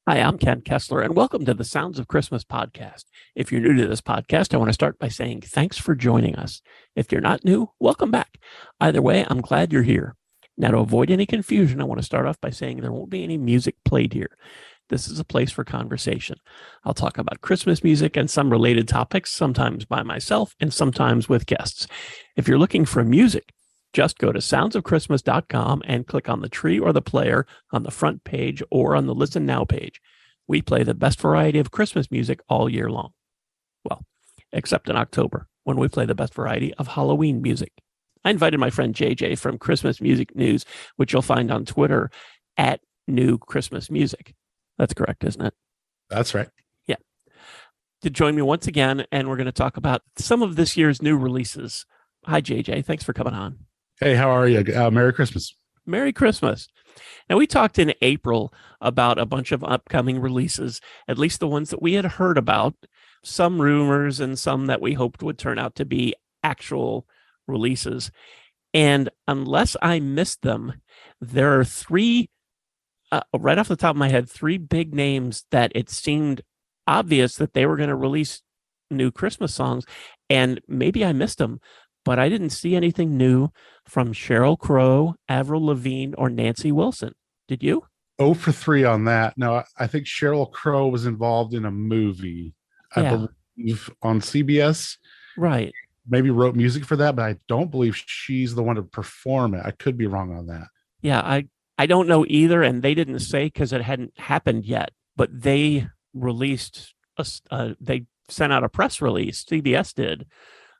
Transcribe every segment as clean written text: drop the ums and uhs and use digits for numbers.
Hi, I'm Ken Kessler, and welcome to the Sounds of Christmas podcast. If you're new to this podcast, I want to start by saying thanks for joining us. If you're not new, welcome back. Either way, I'm glad you're here. Now, to avoid any confusion, I want to start off by saying there won't be any music played here. This is a place for conversation. I'll talk about Christmas music and some related topics, sometimes by myself and sometimes with guests. If you're looking for music, just go to soundsofchristmas.com and click on the tree or the player on the front page or on the Listen Now page. We play the best variety of Christmas music all year long. Well, except in October, when we play the best variety of Halloween music. I invited my friend JJ from Christmas Music News, which you'll find on Twitter at New Christmas Music. That's correct, isn't it? That's right. Yeah. To join me once again, and we're going to talk about some of this year's new releases. Hi, JJ. Thanks for coming on. Hey, how are you? Merry Christmas. Merry Christmas. Now, we talked in April about a bunch of upcoming releases, at least the ones that we had heard about, some rumors and some that we hoped would turn out to be actual releases. And unless I missed them, there are three, right off the top of my head, three big names that it seemed obvious that they were going to release new Christmas songs. And maybe I missed them, but I didn't see anything new from Sheryl Crow, Avril Lavigne, or Nancy Wilson. Did you? 0 for 3 on that. No, I think Sheryl Crow was involved in a movie, I believe, on CBS. Right. Maybe wrote music for that, but I don't believe she's the one to perform it. I could be wrong on that. Yeah, I don't know either, and they didn't say because it hadn't happened yet, but they released, they sent out a press release, CBS did,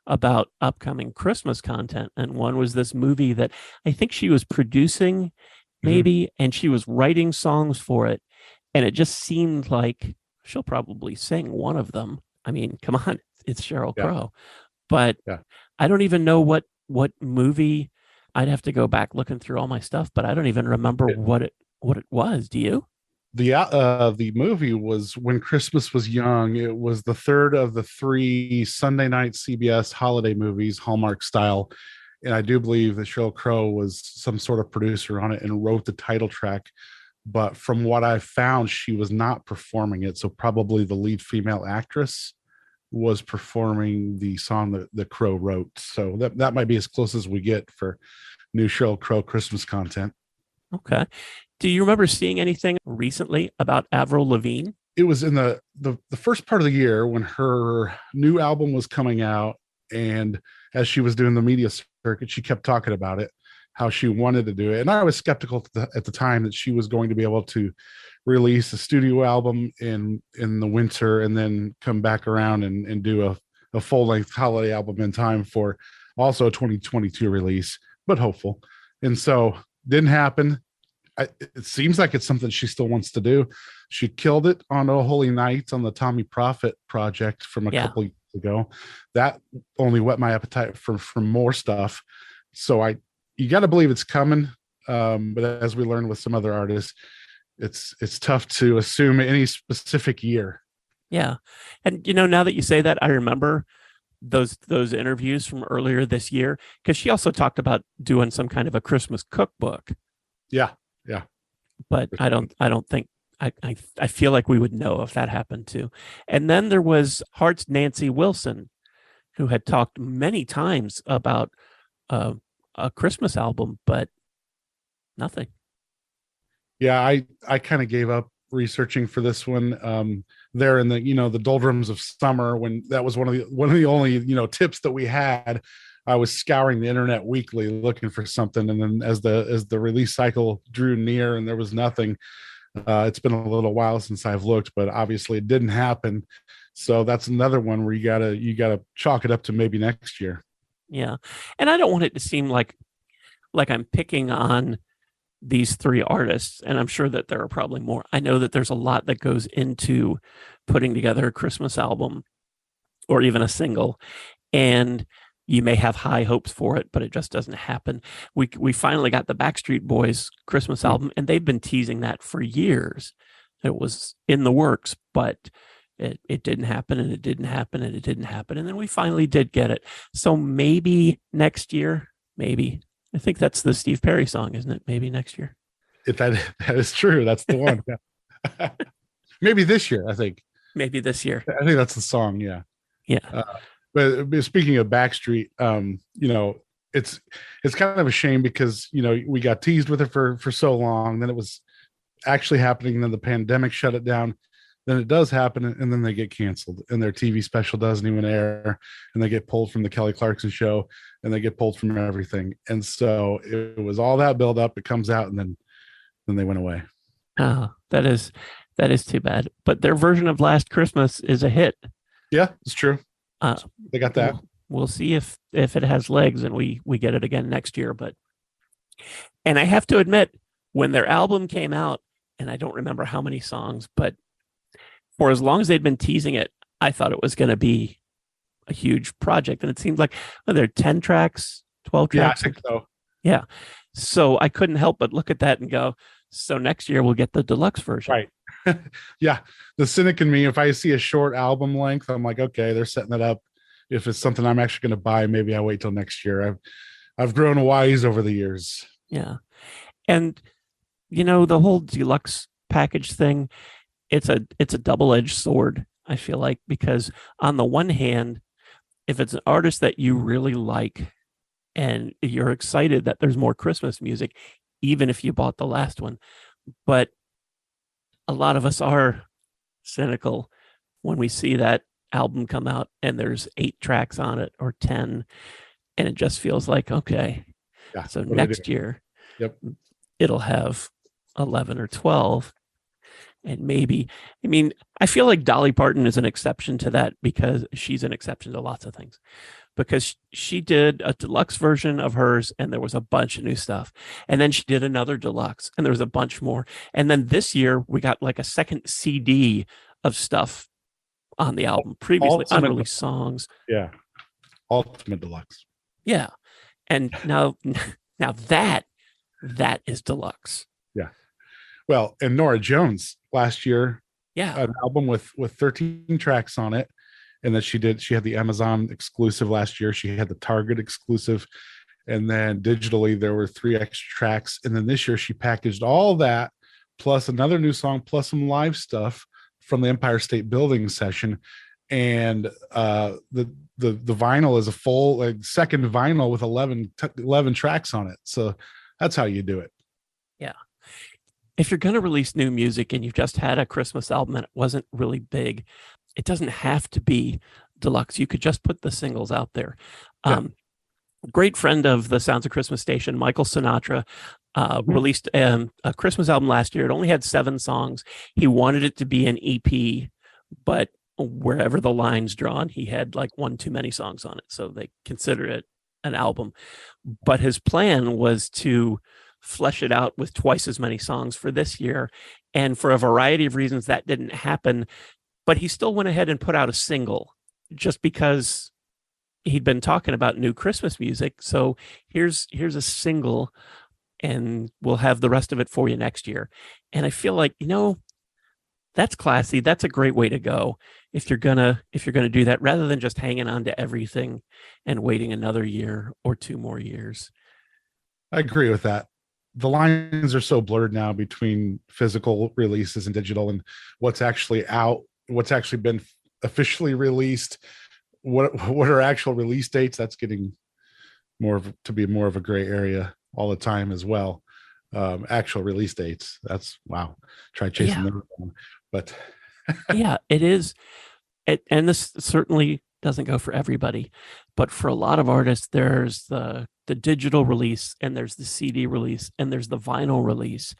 about upcoming Christmas content. And one was this movie that I think she was producing maybe, and she was writing songs for it. And it just seemed like she'll probably sing one of them. I mean, come on, it's Sheryl Crow. But I don't even know what movie. I'd have to go back looking through all my stuff, but I don't even remember what it was. Do you? The movie was When Christmas Was Young. It was the third of the 3 Sunday night CBS holiday movies, Hallmark style. And I do believe that Sheryl Crow was some sort of producer on it and wrote the title track. But from what I found, she was not performing it. So probably the lead female actress was performing the song that Crow wrote. So that might be as close as we get for new Sheryl Crow Christmas content. Okay. Do you remember seeing anything recently about Avril Lavigne? It was in the first part of the year when her new album was coming out. And as she was doing the media circuit, she kept talking about it, how she wanted to do it. And I was skeptical at the time that she was going to be able to release a studio album in the winter and then come back around and do a full-length holiday album in time for also a 2022 release, but hopeful. And so didn't happen. It seems like it's something she still wants to do. She killed it on Oh Holy Night on the Tommy Prophet project from a couple years ago. That only whet my appetite for more stuff. So you got to believe it's coming. But as we learned with some other artists, it's tough to assume any specific year. Yeah. And now that you say that, I remember those interviews from earlier this year, because she also talked about doing some kind of a Christmas cookbook. Yeah. But I don't think I feel like we would know if that happened too. And then there was Heart's Nancy Wilson, who had talked many times about a Christmas album, but nothing. Yeah, I kind of gave up researching for this one. There in the doldrums of summer, when that was one of the only tips that we had. I was scouring the internet weekly looking for something, and then as the release cycle drew near and there was nothing, it's been a little while since I've looked, but obviously it didn't happen. So that's another one where you gotta chalk it up to maybe next year. Yeah, and I don't want it to seem like I'm picking on these three artists, and I'm sure that there are probably more. I know that there's a lot that goes into putting together a Christmas album or even a single, and you may have high hopes for it, but it just doesn't happen. We finally got the Backstreet Boys Christmas album, and they've been teasing that for years. It was in the works, but it didn't happen, and it didn't happen, and it didn't happen. And then we finally did get it. So maybe next year, maybe. I think that's the Steve Perry song, isn't it? Maybe next year. If that is true, that's the one. Maybe this year, I think. Maybe this year. I think that's the song. Yeah. Yeah. But speaking of Backstreet, it's it's kind of a shame because we got teased with it for so long. Then it was actually happening. Then the pandemic shut it down. Then it does happen, and then they get canceled, and their TV special doesn't even air, and they get pulled from the Kelly Clarkson show, and they get pulled from everything. And so it was all that build up. It comes out, and then they went away. Oh, that is too bad. But their version of Last Christmas is a hit. Yeah, it's true. Uh, They got that. we'll see if it has legs and we get it again next year. And I have to admit, when their album came out, and I don't remember how many songs, but for as long as they'd been teasing it, I thought it was going to be a huge project. And it seems like there are 10 tracks, 12 Yeah, I tracks. think so. Yeah. So I couldn't help but look at that and go, so next year we'll get the deluxe version. Right. Yeah. The cynic in me, if I see a short album length, I'm like, okay, they're setting it up. If it's something I'm actually going to buy, maybe I wait till next year. I've grown wise over the years. Yeah. And the whole deluxe package thing, it's a double-edged sword, I feel like, because on the one hand, if it's an artist that you really like and you're excited that there's more Christmas music, even if you bought the last one, but a lot of us are cynical when we see that album come out and there's 8 tracks on it or 10, and it just feels like, okay, Yeah. so next year, Yep. it'll have 11 or 12. And maybe, I feel like Dolly Parton is an exception to that because she's an exception to lots of things, because she did a deluxe version of hers and there was a bunch of new stuff. And then she did another deluxe and there was a bunch more. And then this year we got like a second CD of stuff on the album, previously unreleased songs. Yeah. Ultimate Deluxe. Yeah. And now that is deluxe. Yeah. Well, and Norah Jones last year, Yeah. an album with 13 tracks on it. And then she had the Amazon exclusive last year. She had the Target exclusive. And then digitally, there were 3 extra tracks. And then this year, she packaged all that, plus another new song, plus some live stuff from the Empire State Building session. And the vinyl is a full second vinyl with 11 tracks on it. So that's how you do it. Yeah. If you're going to release new music and you've just had a Christmas album and it wasn't really big, it doesn't have to be deluxe. You could just put the singles out there. Yeah. Great friend of the Sounds of Christmas station, Michael Sinatra, released a Christmas album last year. It only had 7 songs. He wanted it to be an EP, but wherever the line's drawn, he had like one too many songs on it. So they consider it an album. But his plan was to flesh it out with twice as many songs for this year. And for a variety of reasons, that didn't happen. But he still went ahead and put out a single just because he'd been talking about new Christmas music. So here's a single, and we'll have the rest of it for you next year. And I feel like, that's classy. That's a great way to go if you're gonna do that, rather than just hanging on to everything and waiting another year or 2 more years. I agree with that. The lines are so blurred now between physical releases and digital, and what's actually out, what's actually been officially released, what are actual release dates. That's getting more of a gray area all the time as well. Actual release dates, that's wow. Try chasing them down. But yeah, it is. And this certainly doesn't go for everybody, but for a lot of artists, there's the digital release, and there's the CD release, and there's the vinyl release,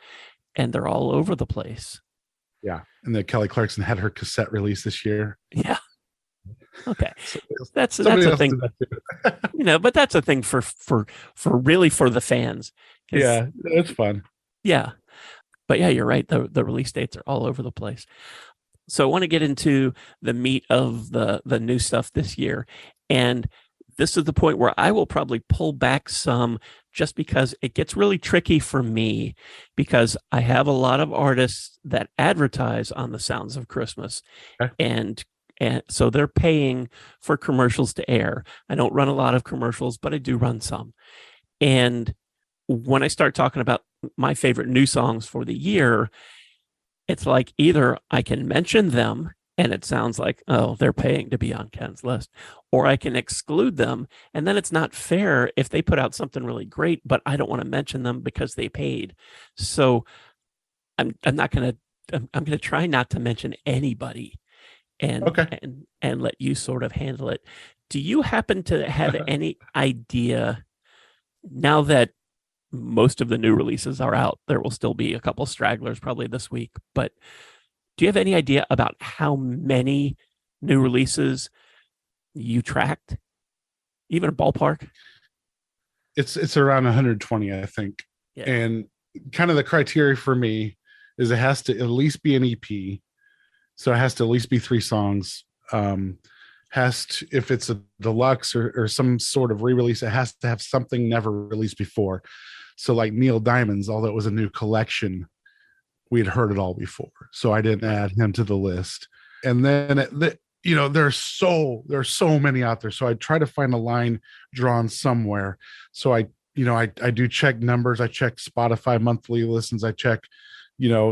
and they're all over the place. Yeah. And then Kelly Clarkson had her cassette release this year. Yeah. Okay. That's a thing, but that's a thing for really for the fans. Yeah, it's fun. Yeah. But yeah, you're right. The release dates are all over the place. So I want to get into the meat of the new stuff this year. And this is the point where I will probably pull back some, just because it gets really tricky for me, because I have a lot of artists that advertise on the Sounds of Christmas. Okay. And so they're paying for commercials to air. I don't run a lot of commercials, but I do run some. And when I start talking about my favorite new songs for the year, it's like either I can mention them and it sounds like, oh, they're paying to be on Ken's list, or I can exclude them. And then it's not fair if they put out something really great, but I don't want to mention them because they paid. So I'm not going to, I'm going to try not to mention anybody and, Okay. and let you sort of handle it. Do you happen to have any idea now that most of the new releases are out? There will still be a couple stragglers probably this week, but do you have any idea about how many new releases you tracked? Even a ballpark? It's around 120, I think. Yeah. And kind of the criteria for me is it has to at least be an EP. So it has to at least be 3 songs. Has to, if it's a deluxe or some sort of re-release, it has to have something never released before. So like Neil Diamond's, although it was a new collection, we had heard it all before. So I didn't add him to the list. And then there's so many out there. So I try to find a line drawn somewhere. So I do check numbers. I check Spotify monthly listens. I check,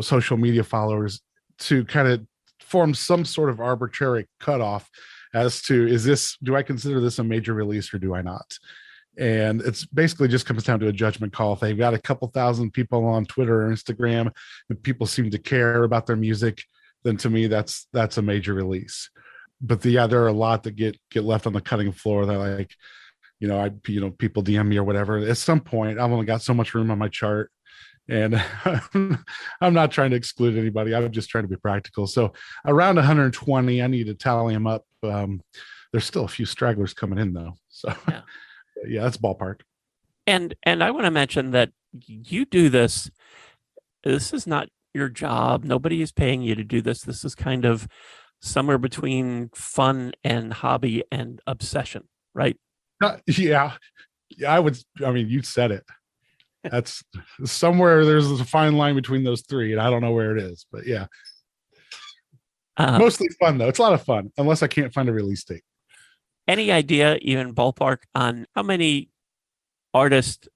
social media followers to kind of form some sort of arbitrary cutoff as to, do I consider this a major release or do I not? And it's basically just comes down to a judgment call. If they've got a couple thousand people on Twitter or Instagram and people seem to care about their music, then to me, that's a major release. But there are a lot that get left on the cutting floor that like, people DM me or whatever. At some point, I've only got so much room on my chart. And I'm not trying to exclude anybody. I'm just trying to be practical. So around 120, I need to tally them up. There's still a few stragglers coming in though. So yeah, that's ballpark. And I want to mention that you do this. This is not your job. Nobody is paying you to do this. This is kind of somewhere between fun and hobby and obsession, right? Yeah, you said it. That's somewhere there's a fine line between those three, and I don't know where it is, but yeah. Mostly fun though. It's a lot of fun, unless I can't find a release date. Any idea, even ballpark, on how many artists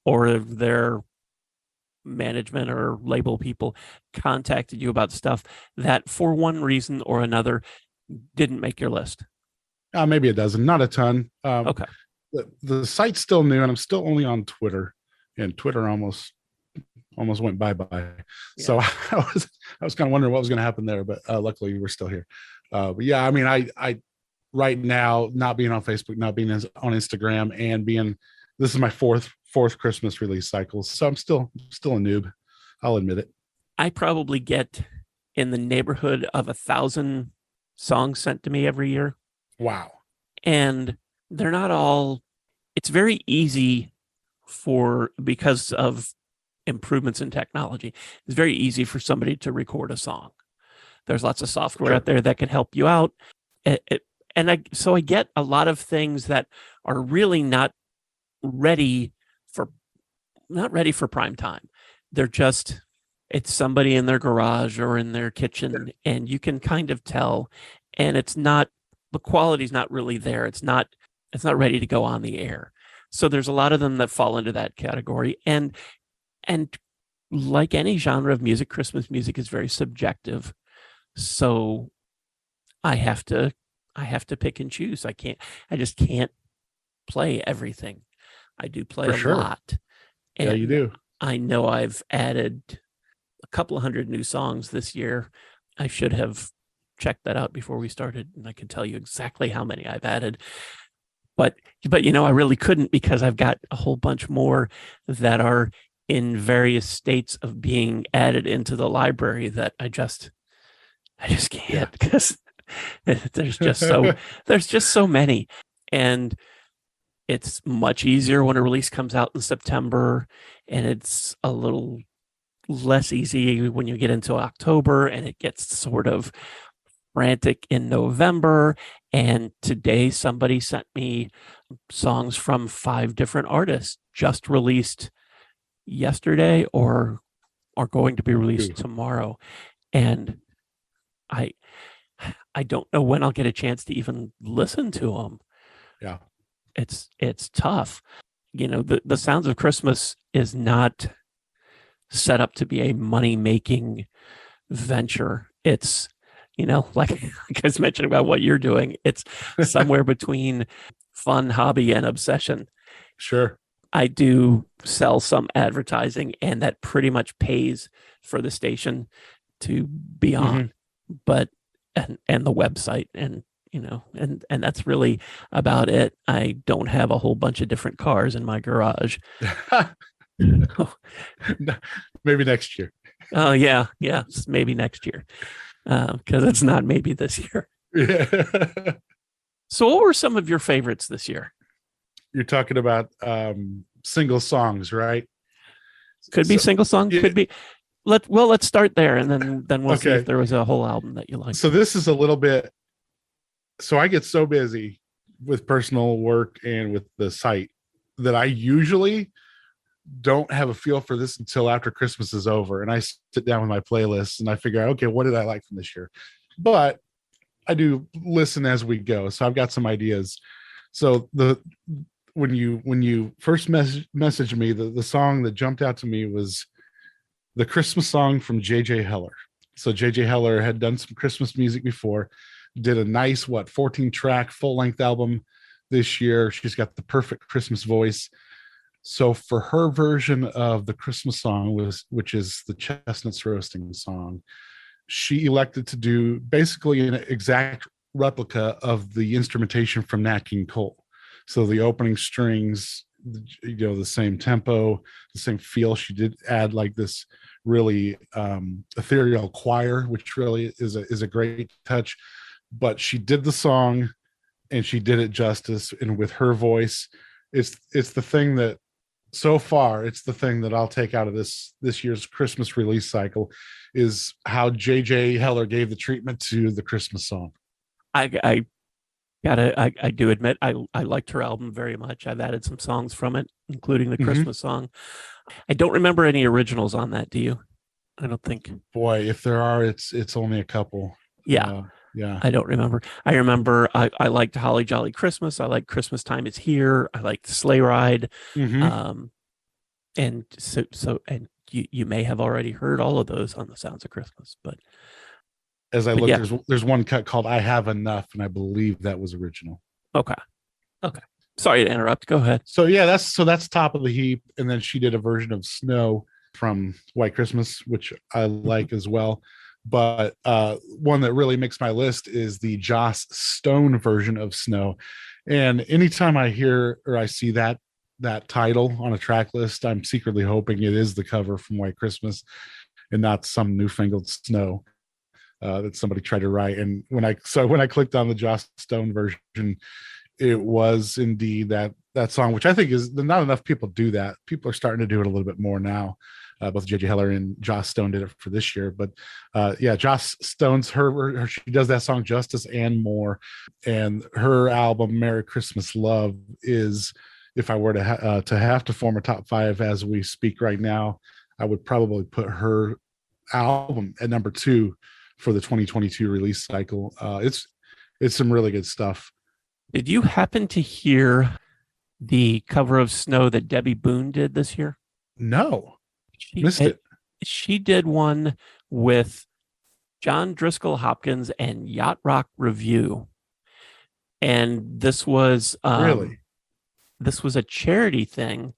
or their management or label people contacted you about stuff that for one reason or another didn't make your list? Maybe a dozen, not a ton. Okay. The site's still new, and I'm still only on Twitter, and Twitter almost went bye-bye. Yeah. So I was kind of wondering what was going to happen there, but luckily we're still here. But yeah, I right now, not being on Facebook, not being on Instagram, and this is my fourth Christmas release cycle. So I'm still a noob. I'll admit it. I probably get in the neighborhood of 1,000 songs sent to me every year. Wow. And they're not all, it's very easy because of improvements in technology. It's very easy for somebody to record a song. There's lots of software out there that can help you out. So I get a lot of things that are really not ready for prime time. They're just, it's somebody in their garage or in their kitchen, and you can kind of tell, and the quality's not really there. It's not ready to go on the air. So there's a lot of them that fall into that category. And like any genre of music, Christmas music is very subjective. So I have to pick and choose. I just can't play everything. I do play a lot. And yeah, you do. I know I've added a couple of hundred new songs this year. I should have checked that out before we started, and I can tell you exactly how many I've added. But I really couldn't, because I've got a whole bunch more that are in various states of being added into the library that I just can't, because there's just so many. And it's much easier when a release comes out in September, and it's a little less easy when you get into October, and it gets sort of frantic in November. And today somebody sent me songs from 5 different artists just released yesterday or are going to be released tomorrow. And I don't know when I'll get a chance to even listen to them. Yeah. It's tough. The Sounds of Christmas is not set up to be a money-making venture. It's, like I was mentioning about what you're doing, it's somewhere between fun, hobby, and obsession. Sure. I do sell some advertising, and that pretty much pays for the station to be on, but and the website, and and that's really about it. I don't have a whole bunch of different cars in my garage. Maybe next year. Oh yeah, maybe next year, because it's not maybe this year. Yeah. So, what were some of your favorites this year? You're talking about single songs, right? Could be single song, could be. Let's start there, and then we'll see Okay. if there was a whole album that you like. So this is a little bit. So I get so busy with personal work and with the site that I usually don't have a feel for this until after Christmas is over, and I sit down with my playlist and I figure out, okay, what did I like from this year? But I do listen as we go, so I've got some ideas. So when you first messaged me, the song that jumped out to me was the Christmas song from J.J. Heller. So J.J. Heller had done some Christmas music before, did a nice 14-track full-length album this year. She's got the perfect Christmas voice. So for her version of the Christmas song, which is the Chestnuts Roasting song, she elected to do basically an exact replica of the instrumentation from Nat King Cole. So the opening strings, the same tempo, the same feel. She did add like this really ethereal choir, which really is a great touch. But she did the song, and she did it justice. And with her voice, it's the thing that so far, it's the thing that I'll take out of this year's Christmas release cycle, is how J.J. Heller gave the treatment to the Christmas song. I do admit I liked her album very much. I've added some songs from it, including the Christmas song. I don't remember any originals on that. Do you? I don't think. Boy, if there are, it's only a couple. Yeah. Yeah. I don't remember. I remember I liked Holly Jolly Christmas. I like Christmas Time Is Here. I liked Sleigh Ride. And so you may have already heard all of those on the Sounds of Christmas, but as I look, there's one cut called I Have Enough, and I believe that was original. Okay. Sorry to interrupt. Go ahead. So yeah, that's top of the heap. And then she did a version of Snow from White Christmas, which I like as well. But one that really makes my list is the Joss Stone version of Snow. And anytime I hear or I see that title on a track list, I'm secretly hoping it is the cover from White Christmas and not some newfangled Snow that somebody tried to write. And when I clicked on the Joss Stone version, it was indeed that song, which I think is not enough people do that. People are starting to do it a little bit more now. Both J.J. Heller and Joss Stone did it for this year, but Joss Stone's her she does that song justice and more. And her album Merry Christmas Love is, if I were to have to form a top 5 as we speak right now, I would probably put her album at number 2 for the 2022 release cycle. It's some really good stuff. Did you happen to hear the cover of Snow that Debbie Boone did this year? No. Missed it. She did one with John Driscoll Hopkins and Yacht Rock Review. And this was really? This was a charity thing.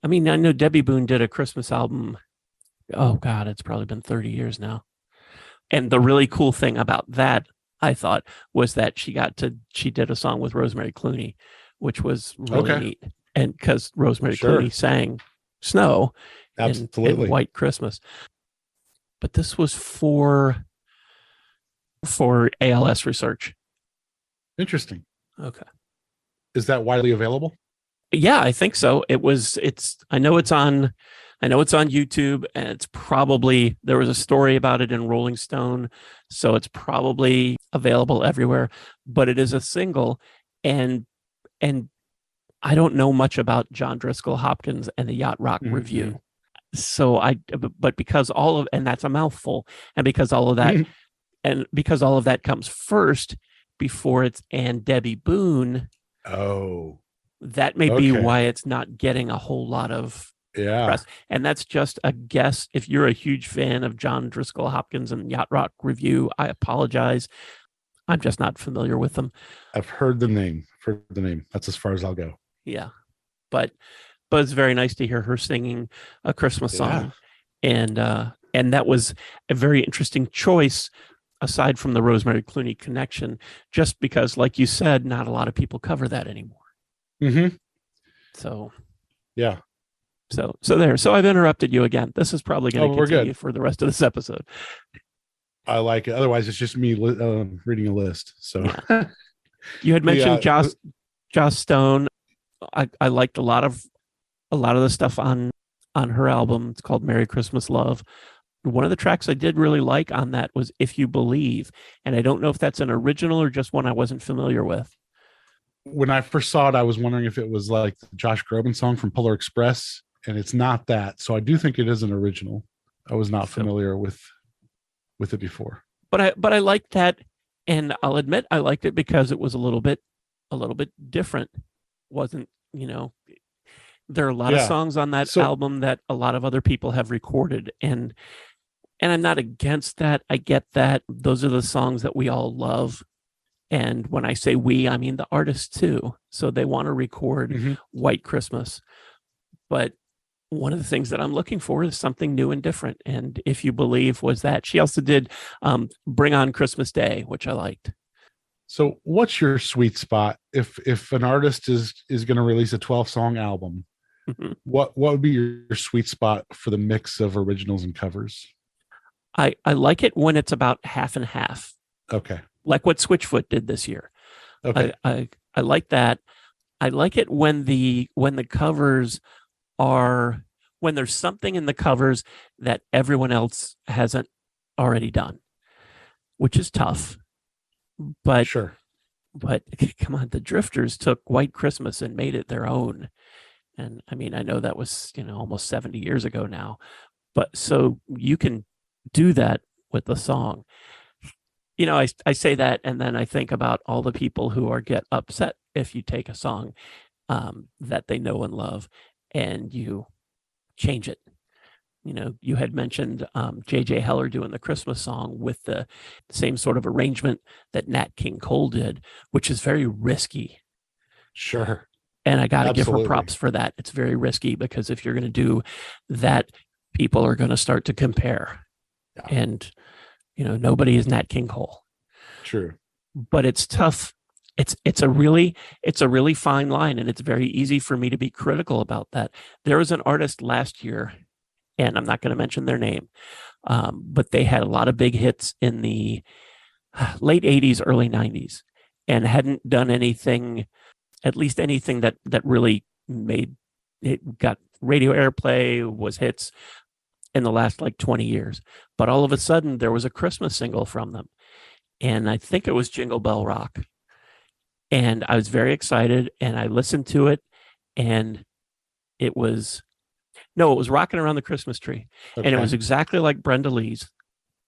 I mean, I know Debbie Boone did a Christmas album. Oh God, it's probably been 30 years now. And the really cool thing about that, I thought, was that she did a song with Rosemary Clooney, which was really neat. And because Rosemary Clooney sang Snow in White Christmas. But this was for ALS research. Interesting. Okay. Is that widely available? Yeah, I think so. I know it's on YouTube, and it's probably, there was a story about it in Rolling Stone, so it's probably available everywhere, but it is a single, and I don't know much about John Driscoll Hopkins and the Yacht Rock Review. So but because and that's a mouthful, and because all of that comes first before it's and Debbie Boone. Oh, that may be why it's not getting a whole lot of Yeah. press. And that's just a guess. If you're a huge fan of John Driscoll Hopkins and Yacht Rock Review, I apologize. I'm just not familiar with them. I've heard the name. Heard the name. That's as far as I'll go. Yeah. But it's very nice to hear her singing a Christmas Yeah. song. And that was a very interesting choice aside from the Rosemary Clooney connection, just because, like you said, not a lot of people cover that anymore. Mm-hmm. So Yeah. So there. So I've interrupted you again. This is probably going to continue good. for the rest of this episode. I like it. Otherwise, it's just me reading a list. So yeah. You had mentioned Joss Stone. I liked a lot of the stuff on her album. It's called Merry Christmas Love. One of the tracks I did really like on that was If You Believe. And I don't know if that's an original or just one I wasn't familiar with. When I first saw it, I was wondering if it was like the Josh Groban song from Polar Express, and it's not that. So I do think it is an original. I was not familiar with it before. But I liked that, and I'll admit I liked it because it was a little bit different. Wasn't, there are a lot of songs on that album that a lot of other people have recorded, and I'm not against that. I get that. Those are the songs that we all love. And when I say we, I mean the artists too. So they want to record White Christmas. But one of the things that I'm looking for is something new and different. And If You Believe was that. She also did Bring On Christmas Day, which I liked. So what's your sweet spot if an artist is going to release a 12-song album? What would be your sweet spot for the mix of originals and covers? I like it when it's about half and half. Okay. Like what Switchfoot did this year. Okay. I like that. I like it when the covers are, when there's something in the covers that everyone else hasn't already done, which is tough. But sure. But come on, the Drifters took White Christmas and made it their own. And I mean, I know that was, almost 70 years ago now, but so you can do that with the song. I say that, and then I think about all the people who get upset if you take a song that they know and love and you change it. You had mentioned J.J. Heller doing the Christmas song with the same sort of arrangement that Nat King Cole did, which is very risky. Sure. And I got to give her props for that. It's very risky because if you're going to do that, people are going to start to compare. Yeah. And, nobody is Nat King Cole. True. But it's tough. It's a really fine line, and it's very easy for me to be critical about that. There was an artist last year, and I'm not going to mention their name, but they had a lot of big hits in the late 80s, early 90s, and hadn't done anything, at least anything that really made it, got radio airplay, was hits in the last 20 years. But all of a sudden there was a Christmas single from them. And I think it was Jingle Bell Rock. And I was very excited, and I listened to it, and it was Rocking Around the Christmas Tree. Okay. And it was exactly like Brenda Lee's,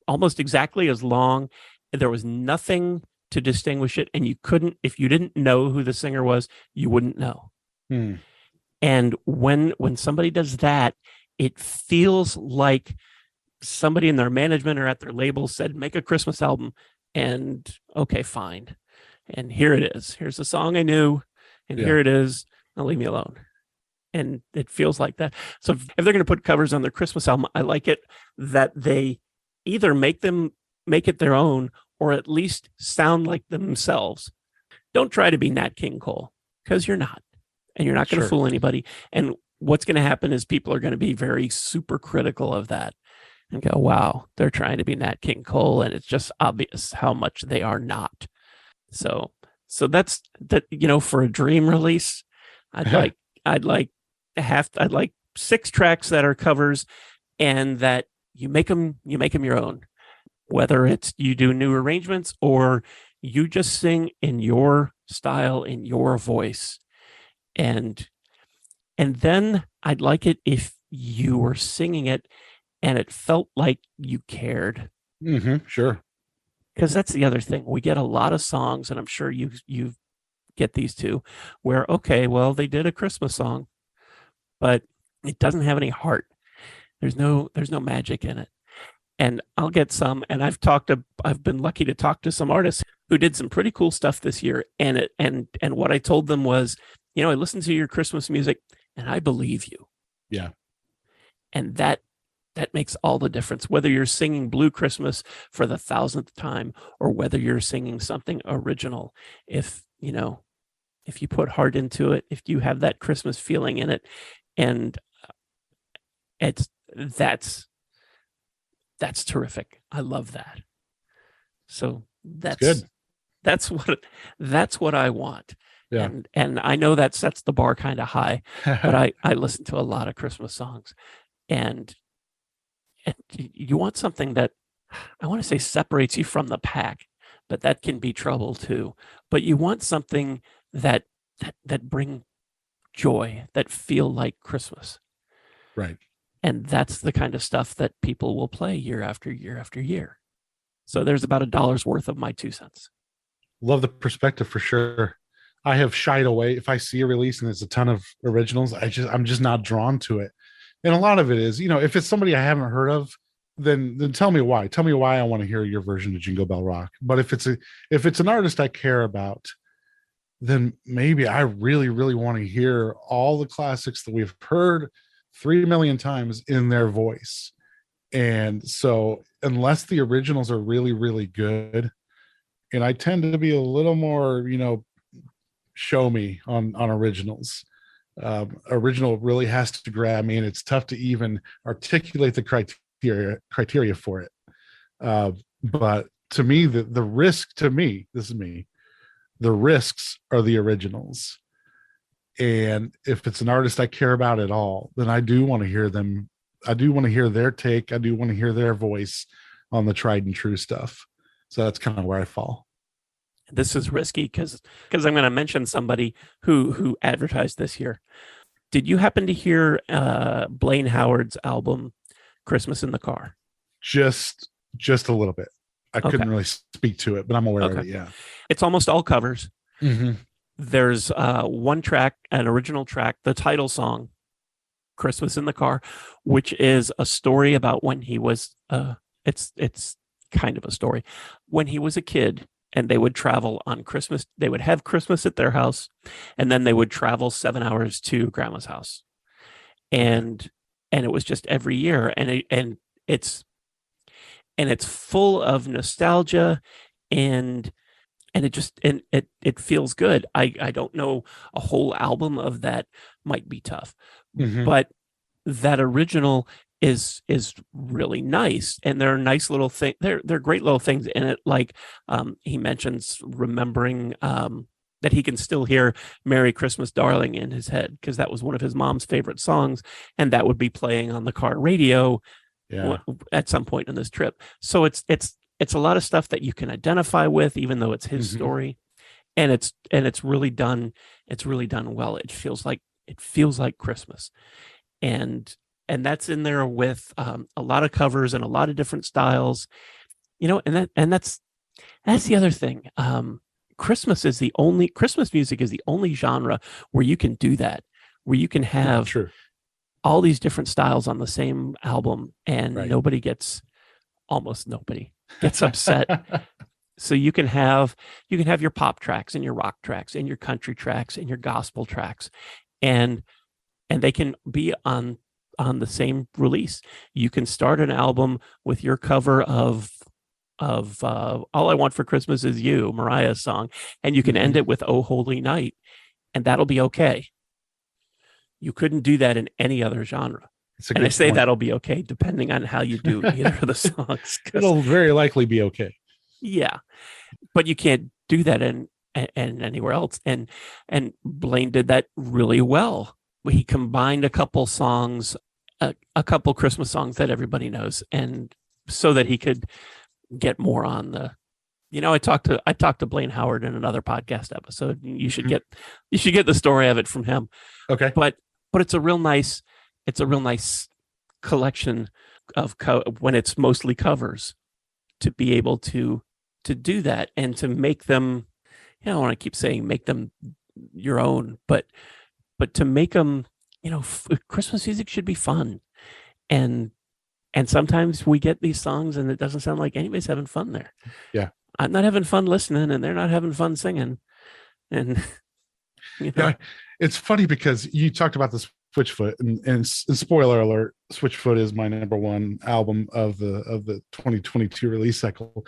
almost exactly as long. There was nothing to distinguish it. And you couldn't, if you didn't know who the singer was, you wouldn't know. And when somebody does that, it feels like somebody in their management or at their label said, make a Christmas album. And okay, fine. And here it is. Here's the song I knew. And here it is. Now leave me alone. And it feels like that. So if they're going to put covers on their Christmas album, I like it that they either make it their own or at least sound like themselves. Don't try to be Nat King Cole, because you're not. And you're not going to fool anybody. And what's going to happen is people are going to be very super critical of that and go, wow, they're trying to be Nat King Cole, and it's just obvious how much they are not. So that's that, for a dream release, I'd like 6 tracks that are covers, and that you make them your own, whether it's you do new arrangements or you just sing in your style, in your voice. And then I'd like it if you were singing it and it felt like you cared. Sure. Because that's the other thing. We get a lot of songs, and I'm sure you get these too, where, okay, well, they did a Christmas song, but It doesn't have any heart. There's no magic in it. And I'll get some, and I've been lucky to talk to some artists who did some pretty cool stuff this year. And what I told them was, I listened to your Christmas music and I believe you. Yeah. And that makes all the difference, whether you're singing Blue Christmas for the 1,000th time or whether you're singing something original. If you put heart into it, if you have that Christmas feeling in it, and that's terrific. I love that. So that's good. That's what I want. Yeah. And I know that sets the bar kind of high, but I listen to a lot of Christmas songs, and you want something that, I want to say, separates you from the pack, but that can be trouble too. But you want something that bring joy, that feel like Christmas. Right. And that's the kind of stuff that people will play year after year after year. So there's about $1 worth of my 2 cents. Love the perspective for sure. I have shied away if I see a release and there's a ton of originals. I'm just not drawn to it. And a lot of it is, if it's somebody I haven't heard of, then tell me why. Tell me why I want to hear your version of Jingle Bell Rock. But if it's an artist I care about, then maybe I really, really want to hear all the classics that we've heard 3 million times in their voice. And so unless the originals are really, really good, and I tend to be a little more, show me on originals. Original really has to grab me, and it's tough to even articulate the criteria for it. But to me, the risk, this is me, the risks are the originals. And if it's an artist I care about at all, then I do want to hear them. I do want to hear their take. I do want to hear their voice on the tried and true stuff. So that's kind of where I fall. This is risky because I'm going to mention somebody who advertised this year. Did you happen to hear Blaine Howard's album Christmas in the Car? Just a little bit. I couldn't really speak to it, but I'm aware of it. Yeah. It's almost all covers. Mm-hmm. There's one track, an original track, the title song, Christmas in the Car, which is a story about when he was, it's kind of a story, when he was a kid and they would travel on Christmas. They would have Christmas at their house, and then they would travel 7 hours to grandma's house. And it was just every year. And it's full of nostalgia, and it feels good. I don't know, a whole album of that might be tough, but that original is really nice, and there are nice little things. They're great little things in it. Like he mentions remembering that he can still hear "Merry Christmas, Darling" in his head because that was one of his mom's favorite songs, and that would be playing on the car radio at some point in this trip. So it's a lot of stuff that you can identify with, even though it's his story, and it's really done. It's really done well. It feels like Christmas, and that's in there with a lot of covers and a lot of different styles, and that's the other thing. Christmas music is the only genre where you can do that, where you can have all these different styles on the same album, and almost nobody gets upset. So you can have your pop tracks and your rock tracks and your country tracks and your gospel tracks, and they can be on the same release. You can start an album with your cover of All I Want for Christmas Is You, Mariah's song, and you can end it with Oh Holy Night, and that'll be okay. You couldn't do that in any other genre. And I say that'll be okay depending on how you do either of the songs. It'll very likely be okay. Yeah, but you can't do that in anywhere else. And Blaine did that really well. He combined a couple songs, a couple Christmas songs that everybody knows, and so that he could get more on the. I talked to Blaine Howard in another podcast episode. You should get the story of it from him. Okay, but it's a real nice collection of when it's mostly covers, to be able to do that and to make them. I don't want to keep saying make them your own, but to make them Christmas music should be fun. And sometimes we get these songs and it doesn't sound like anybody's having fun there. Yeah. I'm not having fun listening and they're not having fun singing. And, Yeah. It's funny because you talked about the Switchfoot and spoiler alert, Switchfoot is my number one album of the 2022 release cycle.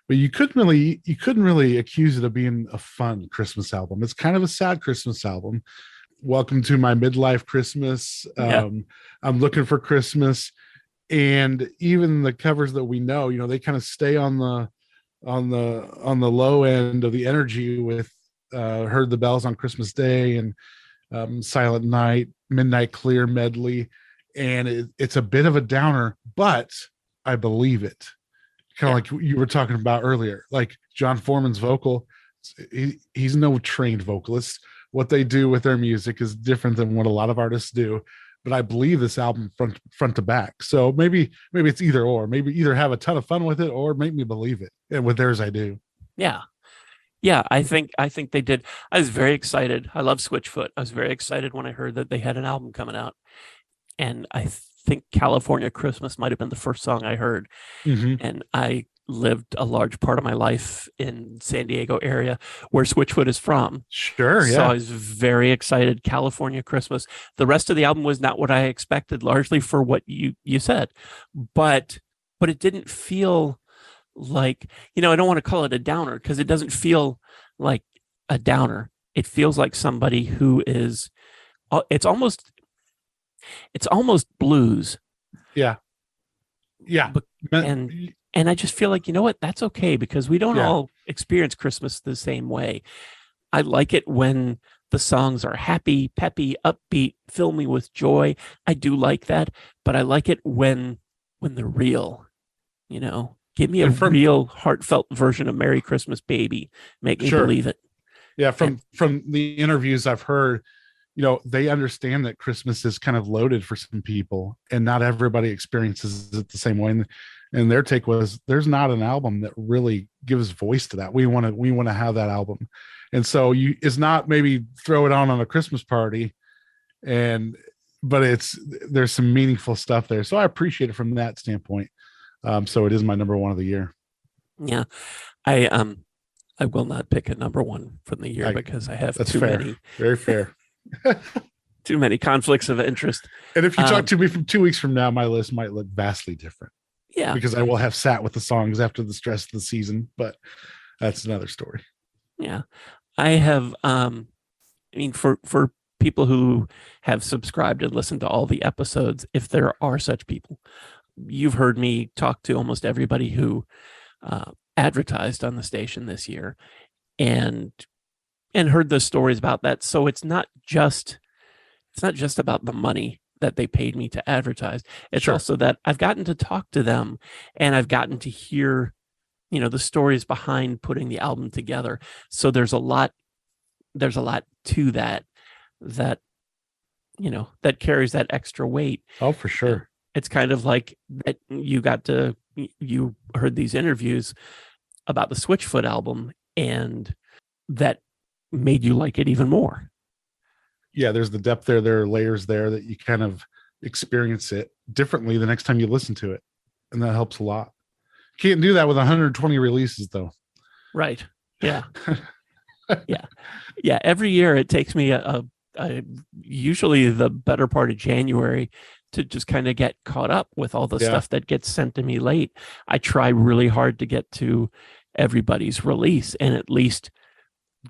But you couldn't really accuse it of being a fun Christmas album. It's kind of a sad Christmas album. Welcome to my midlife Christmas. Yeah. I'm looking for Christmas. And even the covers that we know, they kind of stay on the low end of the energy with Heard the Bells on Christmas Day and Silent Night, Midnight Clear medley. And it's a bit of a downer, but I believe it. Kind of like you were talking about earlier, like John Foreman's vocal. He's no trained vocalist. What they do with their music is different than what a lot of artists do. But I believe this album front to back. So maybe it's either or. Maybe either have a ton of fun with it or make me believe it. And with theirs, I do. Yeah. I think they did. I was very excited. I love Switchfoot. I was very excited when I heard that they had an album coming out. And I think California Christmas might have been the first song I heard. Mm-hmm. And I lived a large part of my life in San Diego area where Switchfoot is from. Sure. Yeah. So I was very excited. California Christmas. The rest of the album was not what I expected, largely for what you said, but it didn't feel like, I don't want to call it a downer because it doesn't feel like a downer. It feels like somebody who is, it's almost blues. Yeah. Yeah. And I just feel like, that's okay because we don't all experience Christmas the same way. I like it when the songs are happy, peppy, upbeat, fill me with joy. I do like that, but I like it when they're real, give me a real heartfelt version of Merry Christmas, Baby. Make me believe it. Yeah. From the interviews I've heard, they understand that Christmas is kind of loaded for some people and not everybody experiences it the same way. And their take was there's not an album that really gives voice to that. We want to have that album. And so it's not maybe throw it on a Christmas party but there's some meaningful stuff there. So I appreciate it from that standpoint. So it is my number one of the year. Yeah. I will not pick a number one from the year because I have too many. Very fair. Too many conflicts of interest. And if you talk to me from 2 weeks from now, my list might look vastly different. Yeah. Because I will have sat with the songs after the stress of the season, but that's another story. Yeah. I have, for people who have subscribed and listened to all the episodes, if there are such people, you've heard me talk to almost everybody who advertised on the station this year and heard the stories about that. So it's not just about the money that they paid me to advertise. It's also that I've gotten to talk to them and I've gotten to hear, the stories behind putting the album together. So there's a lot to that, that carries that extra weight. Oh, for sure. It's kind of like that you heard these interviews about the Switchfoot album and that made you like it even more. Yeah, there's the depth there. There are layers there that you kind of experience it differently the next time you listen to it. And that helps a lot. Can't do that with 120 releases though. Right. Yeah. Yeah. Every year it takes me usually the better part of January to just kind of get caught up with all the stuff that gets sent to me late. I try really hard to get to everybody's release and at least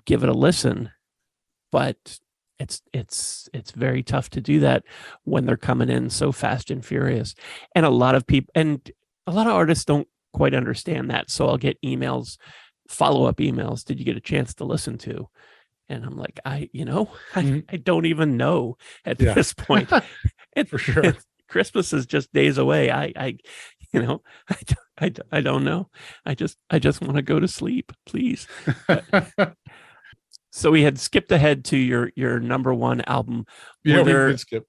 give it a listen, but it's very tough to do that when they're coming in so fast and furious. And a lot of people and a lot of artists don't quite understand that. So I'll get emails, follow-up emails. Did you get a chance to listen to? And I'm like, I don't even know at this point. For sure. Christmas is just days away. I don't know. I just want to go to sleep, please. So we had skipped ahead to your number one album. Yeah, we did skip.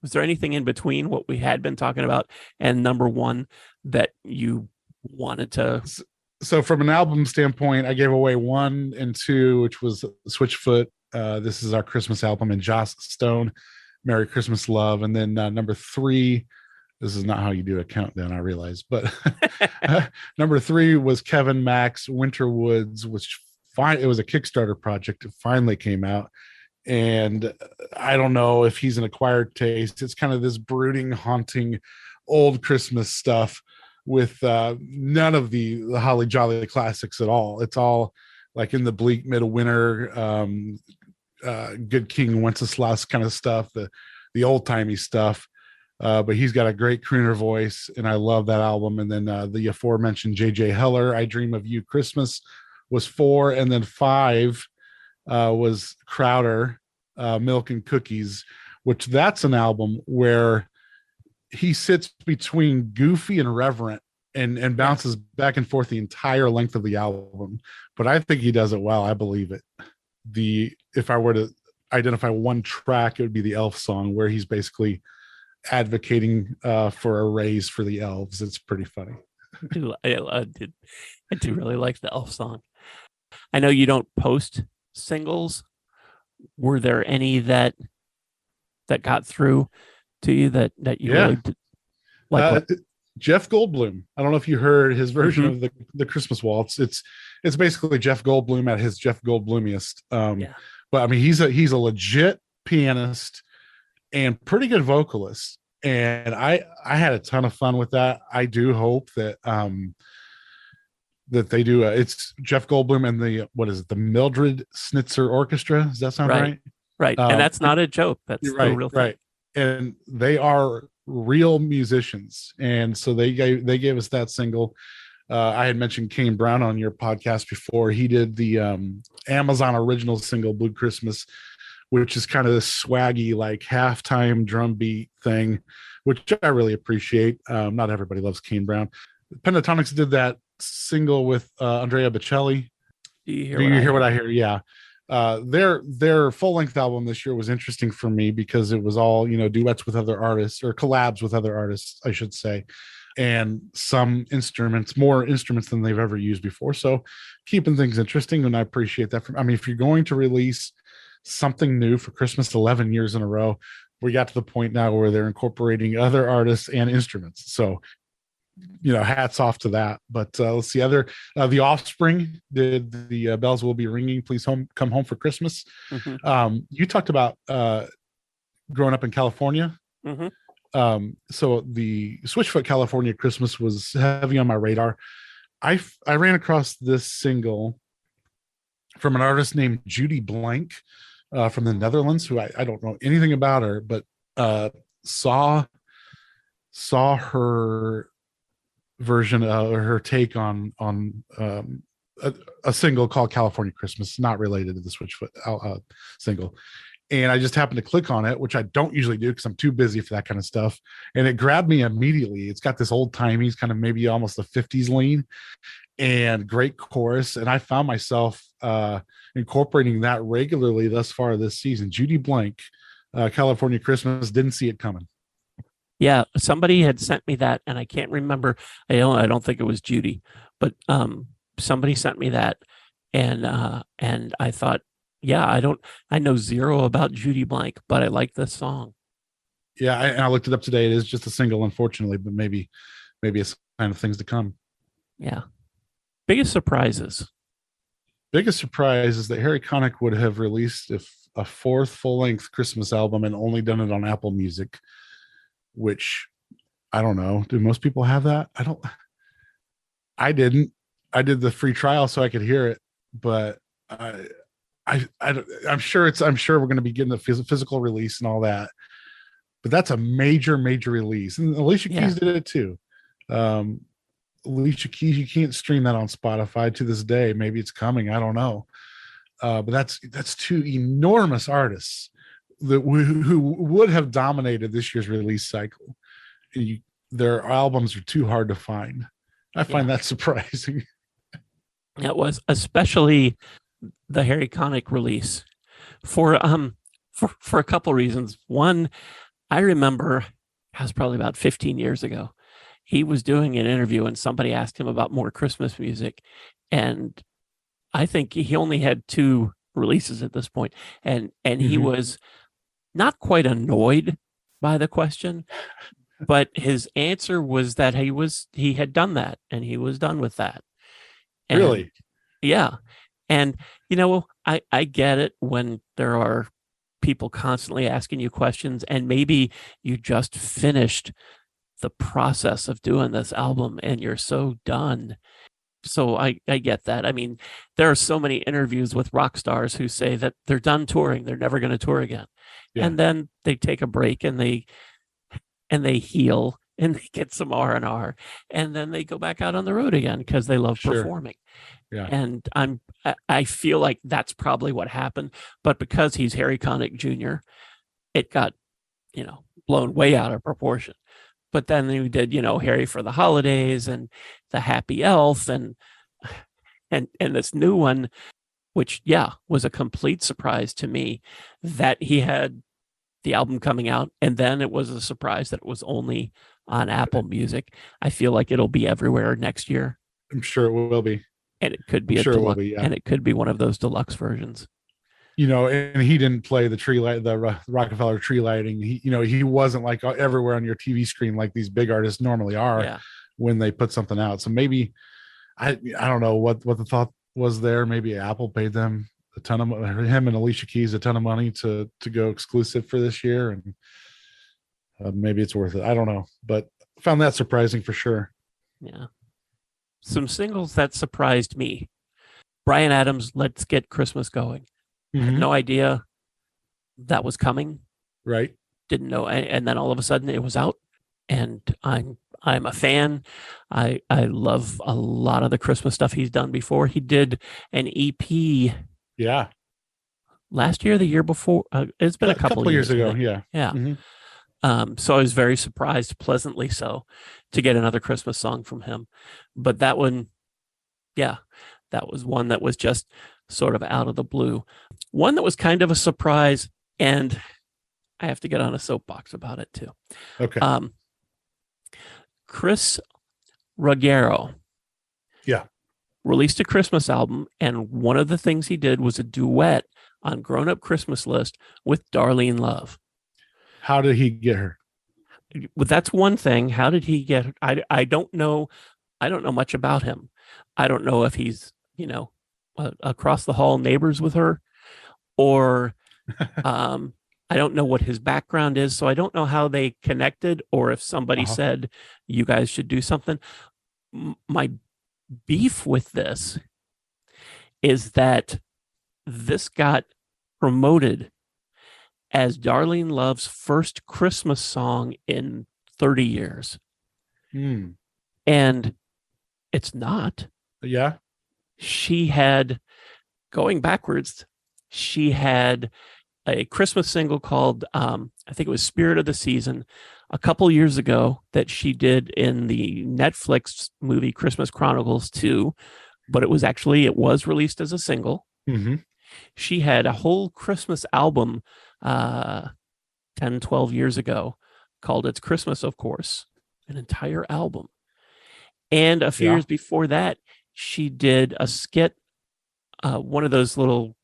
Was there anything in between what we had been talking about and number one that you wanted to? So from an album standpoint, I gave away 1 and 2, which was Switchfoot. This is our Christmas album, and Joss Stone. Merry Christmas Love. And then number 3, this is not how you do a countdown, I realize, but number 3 was Kevin Mack's Winter Woods, which it was a Kickstarter project. It finally came out. And I don't know if he's an acquired taste. It's kind of this brooding, haunting, old Christmas stuff with none of the holly jolly classics at all. It's all like in the bleak midwinter, good King Wenceslas kind of stuff, the old timey stuff. But he's got a great crooner voice, and I love that album. And then the aforementioned J.J. Heller, I Dream of You Christmas, was 4, and then 5 was Crowder, Milk and Cookies, which that's an album where he sits between goofy and reverent and bounces back and forth the entire length of the album. But I think he does it well. I believe it. If I were to identify one track, it would be the Elf song, where he's basically advocating for a raise for the elves. It's pretty funny. I do really like the Elf song. I know you don't post singles. Were there any that got through to you that you really did, like? Jeff Goldblum. I don't know if you heard his version of the Christmas Waltz. It's basically Jeff Goldblum at his Jeff Goldblumiest. But I mean, he's a legit pianist and pretty good vocalist. And I had a ton of fun with that. I do hope that that they do. It's Jeff Goldblum and the Mildred Snitzer Orchestra. Does that sound right? Right. And that's not a joke. That's the real thing. Right. And they are real musicians. And so they gave us that single. I had mentioned Kane Brown on your podcast before. He did the Amazon original single, Blue Christmas, which is kind of this swaggy, like halftime drum beat thing, which I really appreciate. Not everybody loves Kane Brown. Pentatonics did that single with Andrea Bocelli. Do you hear what I hear? Yeah. Their full-length album this year was interesting for me because it was all, duets with other artists, or collabs with other artists, I should say, and more instruments than they've ever used before. So keeping things interesting, and I appreciate that. If you're going to release something new for Christmas 11 years in a row, we got to the point now where they're incorporating other artists and instruments. So, hats off to that. But let's see, the Offspring did the Bells Will Be Ringing, Please Come Home for Christmas. You talked about growing up in California. So the Switchfoot California Christmas was heavy on my radar. I ran across this single from an artist named Judy Blank from the Netherlands, who I don't know anything about her, but saw her version of her take on a single called California Christmas, not related to the Switchfoot single. And I just happened to click on it, which I don't usually do because I'm too busy for that kind of stuff. And it grabbed me immediately. It's got this old timey, kind of maybe almost the 50s lean, and great chorus. And I found myself incorporating that regularly thus far this season. Judy Blank, California Christmas, didn't see it coming. Yeah, somebody had sent me that, and I can't remember. I don't think it was Judy, but somebody sent me that, and I thought, yeah, I know zero about Judy Blank, but I like this song. Yeah, I looked it up today. It is just a single, unfortunately, but maybe a sign of things to come. Yeah. Biggest surprises. Biggest surprise is that Harry Connick would have released a 4th full-length Christmas album and only done it on Apple Music, which I don't know. Do most people have that? I didn't. I did the free trial so I could hear it, but I'm sure we're going to be getting a physical release and all that. But that's a major release, and Alicia Keys did it too. Alicia Keys, you can't stream that on Spotify to this day. Maybe it's coming. I don't know. But that's 2 enormous artists who would have dominated this year's release cycle. Their albums are too hard to find. I find that surprising. It was, especially the Harry Connick release, for a couple reasons. One, I remember, it was probably about 15 years ago, he was doing an interview and somebody asked him about more Christmas music, and I think he only had 2 releases at this point, and he was not quite annoyed by the question, but his answer was that he had done that and he was done with that. And Really? yeah. And I get it when there are people constantly asking you questions, and maybe you just finished the process of doing this album and you're so done. So I get that. I mean, there are so many interviews with rock stars who say that they're done touring, they're never going to tour again. Yeah. And then they take a break and they heal and they get some R&R, and then they go back out on the road again because they love Sure. performing. Yeah. And I feel like that's probably what happened. But because he's Harry Connick Jr., it got, blown way out of proportion. But then we did, Harry for the Holidays and the Happy Elf and this new one, which was a complete surprise to me that he had the album coming out, and then it was a surprise that it was only on Apple Music. I feel like it'll be everywhere next year. I'm sure it will be. And it could I'm be a sure it will deluxe, be. Yeah. and it could be one of those deluxe versions. And he didn't play the tree light, the Rockefeller tree lighting. He wasn't like everywhere on your TV screen like these big artists normally are when they put something out. So maybe I don't know what the thought was there. Maybe Apple paid them a ton of him and Alicia Keys a ton of money to go exclusive for this year, and maybe it's worth it. I don't know, but found that surprising for sure. Yeah. Some singles that surprised me. Bryan Adams, Let's Get Christmas Going. Mm-hmm. Had no idea that was coming. Right. Didn't know. And then all of a sudden it was out, and I'm a fan. I love a lot of the Christmas stuff he's done before. He did an EP. Yeah. Last year, the year before. It's been a couple of years ago. Yeah. Yeah. Mm-hmm. So I was very surprised, pleasantly so, to get another Christmas song from him. But that one, that was one that was just sort of out of the blue. One that was kind of a surprise, and I have to get on a soapbox about it too. Okay. Chris Ruggiero. Yeah. Released a Christmas album, and one of the things he did was a duet on Grown Up Christmas List with Darlene Love. How did he get her? Well, that's one thing. How did he get her? I don't know. I don't know much about him. I don't know if he's, across the hall neighbors with her, or I don't know what his background is. So I don't know how they connected, or if somebody said, you guys should do something. My beef with this is that this got promoted as Darlene Love's first Christmas song in 30 years. And it's not. Yeah. She had, going backwards, she had a Christmas single called, I think it was Spirit of the Season, a couple years ago that she did in the Netflix movie Christmas Chronicles 2, but it was released as a single. Mm-hmm. She had a whole Christmas album 10, 12 years ago called It's Christmas, of course, an entire album. And a few years before that, she did a skit, one of those little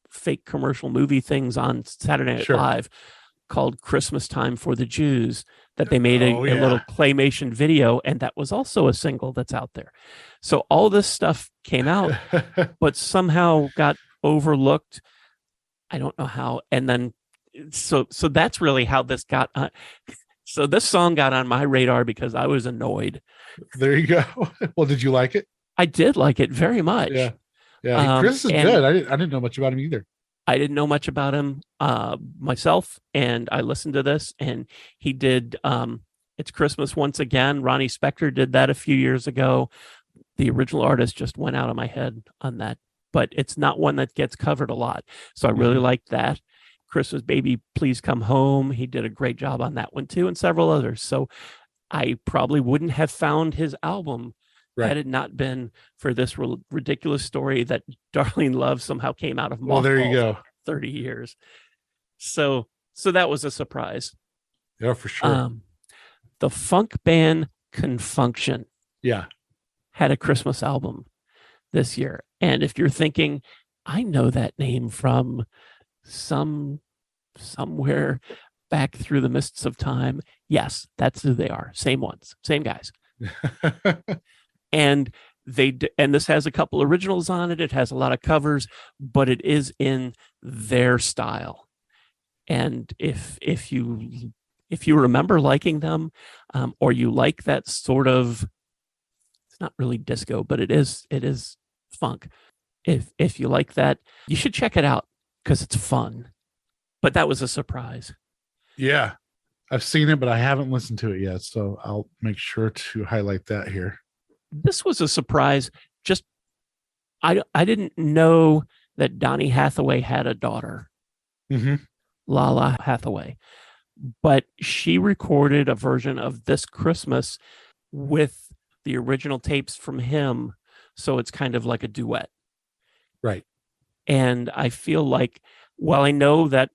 fake commercial movie things on Saturday Night Live called Christmas Time for the Jews, that they made a little claymation video, and that was also a single that's out there. So all this stuff came out, but somehow got overlooked. I don't know how. And then so that's really how this got on. So this song got on my radar because I was annoyed. There you go. Well, did you like it? I did like it very much. Yeah. Chris is good. I didn't know much about him either. I didn't know much about him myself, and I listened to this, and he did It's Christmas Once Again. Ronnie Spector did that a few years ago. The original artist just went out of my head on that, but it's not one that gets covered a lot. So I really liked that. Christmas Baby, Please Come Home. He did a great job on that one too, and several others. So I probably wouldn't have found his album had it not been for this ridiculous story that Darlene Love somehow came out of mothballs. Well, there you go. 30 years. So that was a surprise. Yeah, for sure. The funk band Confunction had a Christmas album this year. And if you're thinking, I know that name from some somewhere back through the mists of time. Yes, that's who they are. Same ones, same guys. And and this has a couple originals on it. It has a lot of covers, but it is in their style. And if you remember liking them, or you like that sort of, it's not really disco, but it is funk. If you like that, you should check it out because it's fun. But that was a surprise. Yeah, I've seen it, but I haven't listened to it yet. So I'll make sure to highlight that here. This was a surprise. Just I didn't know that Donny Hathaway had a daughter, Lala Hathaway, but she recorded a version of This Christmas with the original tapes from him. So it's kind of like a duet. Right. And I feel like, while I know that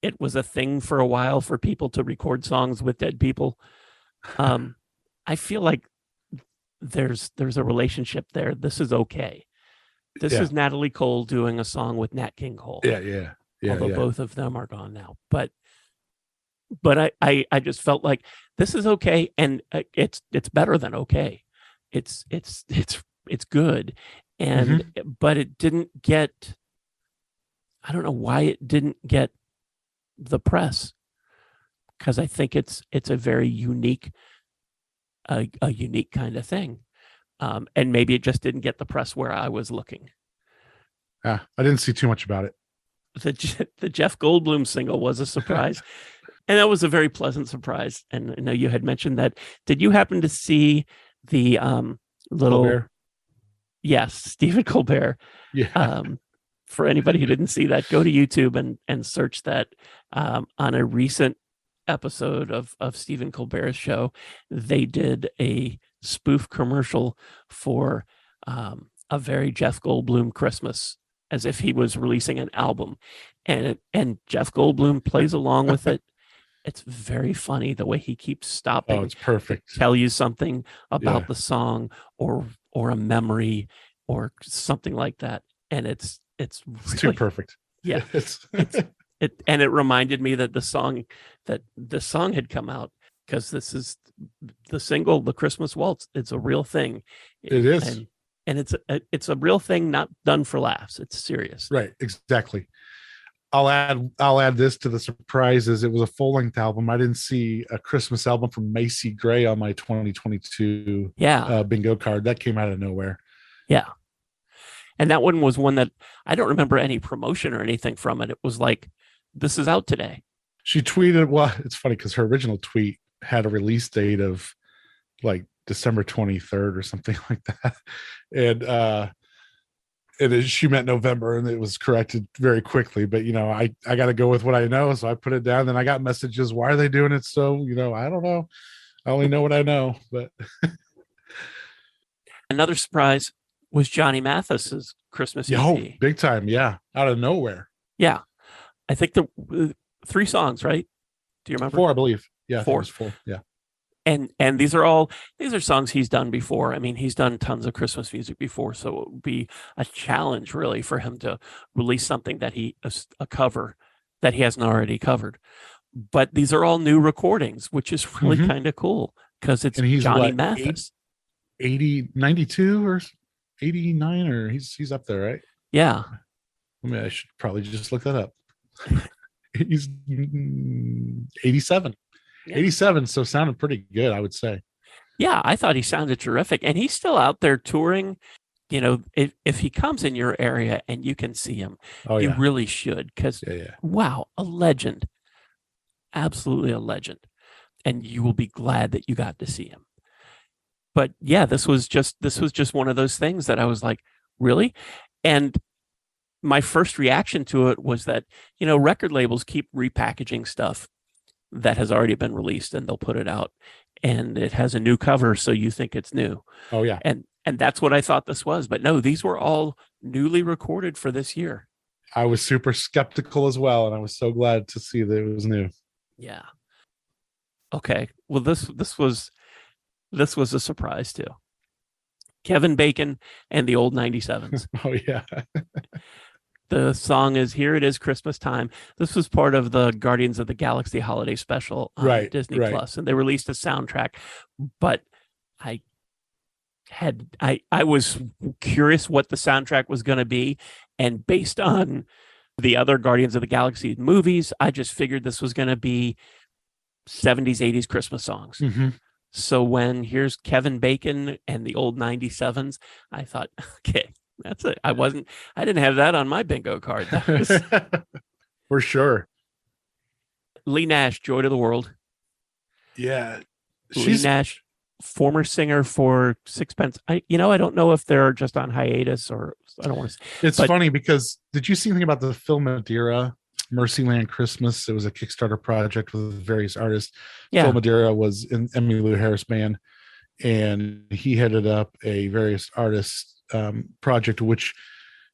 it was a thing for a while for people to record songs with dead people, I feel like there's a relationship there. This is okay. This is Natalie Cole doing a song with Nat King Cole. Yeah. Although both of them are gone now. But I just felt like this is okay, and it's better than okay. It's good, and but it didn't get. I don't know why it didn't get the press, because I think it's a very unique, a unique kind of thing, and maybe it just didn't get the press where I was looking. I didn't see too much about it. The Jeff Goldblum single was a surprise. And that was a very pleasant surprise. And I know you had mentioned that. Did you happen to see the little Colbert? Yes, Stephen Colbert. Yeah. For anybody who didn't see that, go to YouTube and search that. On a recent episode of Stephen Colbert's show, they did a spoof commercial for a very Jeff Goldblum Christmas, as if he was releasing an album, and Jeff Goldblum plays along with it. It's very funny the way he keeps stopping. Oh, it's perfect. To tell you something about the song or a memory or something like that, and it's really, too perfect. Yeah, and it reminded me that the song had come out, because this is the single, "The Christmas Waltz." It's a real thing. It is, and it's a real thing, not done for laughs. It's serious. Right. Exactly. I'll add this to the surprises. It was a full-length album. I didn't see a Christmas album from Macy Gray on my 2022 bingo card. That came out of nowhere. Yeah. And that one was one that I don't remember any promotion or anything from it. It was like, this is out today. She tweeted, well, it's funny because her original tweet had a release date of like December 23rd or something like that. And she meant November, and it was corrected very quickly. But, I got to go with what I know. So I put it down. Then I got messages. Why are they doing it? So, I don't know. I only know what I know. But another surprise was Johnny Mathis's Christmas EP. Oh, big time. Yeah. Out of nowhere. Yeah. I think the 3 songs, right? Do you remember? 4, I believe. Yeah. 4. 4. Yeah. And these are songs he's done before. I mean, he's done tons of Christmas music before, so it would be a challenge really for him to release something that a cover that he hasn't already covered. But these are all new recordings, which is really kind of cool, because it's Johnny Mathis. 92 or 89, or he's up there, right? Yeah. I mean, I should probably just look that up. He's 87. Yeah. 87, so sounded pretty good, I would say. Yeah, I thought he sounded terrific. And he's still out there touring. If he comes in your area and you can see him, you really should, because wow, a legend. Absolutely a legend. And you will be glad that you got to see him. But yeah, this was just one of those things that I was like, really? And my first reaction to it was that, record labels keep repackaging stuff that has already been released, and they'll put it out and it has a new cover, so you think it's new. Oh yeah. And that's what I thought this was. But no, these were all newly recorded for this year. I was super skeptical as well, and I was so glad to see that it was new. Yeah. Okay. Well, this was a surprise too. Kevin Bacon and the old 97s. Oh yeah. The song is Here It Is Christmas Time. This was part of the Guardians of the Galaxy holiday special on Disney Plus, and they released a soundtrack. But I was curious what the soundtrack was going to be, and based on the other Guardians of the Galaxy movies, I just figured this was going to be 70s, 80s Christmas songs. Mm-hmm. So when here's Kevin Bacon and the old 97s, I thought, okay, that's it. I didn't have that on my bingo card. That was for sure. Lee Nash, Joy to the World. Yeah. Lee Nash, former singer for Sixpence. I don't know if they're just on hiatus, or I don't want to say. It's funny because did you see anything about the Phil Madeira Mercyland Christmas? It was a Kickstarter project with various artists. Yeah. Phil Madeira was in Emmylou Harris band, and he headed up a various artists project, which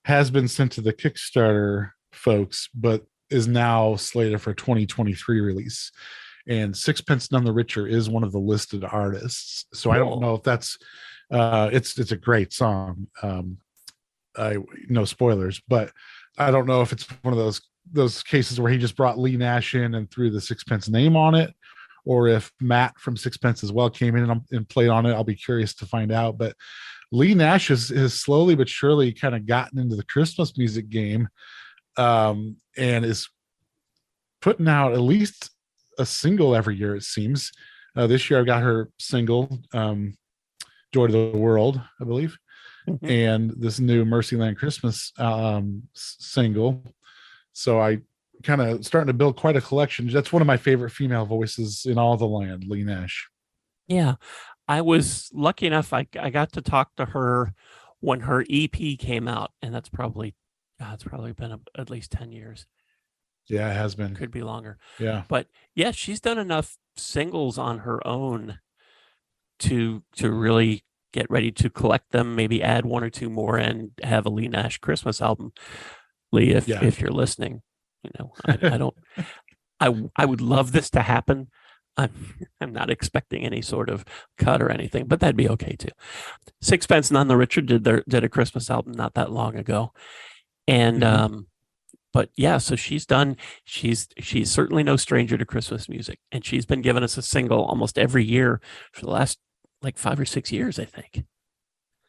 has been sent to the Kickstarter folks, but is now slated for 2023 release. And Sixpence None the Richer is one of the listed artists. So cool. I don't know if that's it's a great song. No spoilers, but I don't know if it's one of those cases where he just brought Lee Nash in and threw the Sixpence name on it, or if Matt from Sixpence as well came in and played on it. I'll be curious to find out. But Lee Nash has slowly but surely kind of gotten into the Christmas music game, and is putting out at least a single every year, it seems. This year I got her single, Joy to the World, I believe, and this new Mercyland Christmas single. So I kind of starting to build quite a collection. That's one of my favorite female voices in all the land, Lee Nash. Yeah. I was lucky enough, I got to talk to her when her EP came out, and it's probably been at least 10 years. Yeah, it has been. Could be longer. Yeah. But yeah, she's done enough singles on her own to really get ready to collect them, maybe add one or two more and have a Lee Nash Christmas album. Lee, if you're listening, I would love this to happen. I'm not expecting any sort of cut or anything, but that'd be okay too. Sixpence None the Richer did a Christmas album not that long ago. And but yeah, so she's certainly no stranger to Christmas music, and she's been giving us a single almost every year for the last like 5 or 6 years, I think.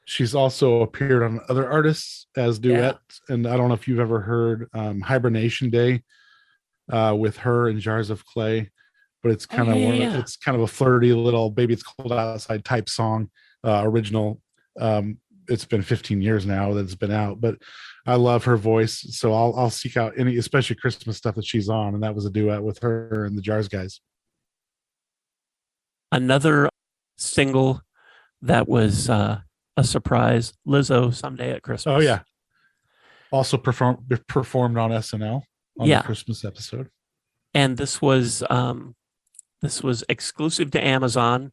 She's also appeared on other artists as duets, and I don't know if you've ever heard Hibernation Day with her and Jars of Clay, but it's kind of it's kind of a flirty little Baby It's Cold Outside type song, original. It's been 15 years now that it's been out, but I love her voice. So I'll seek out any, especially Christmas stuff that she's on. And that was a duet with her and the Jars guys. Another single that was a surprise, Lizzo, Someday at Christmas. Oh yeah. Also performed on SNL on the Christmas episode. And this was exclusive to Amazon.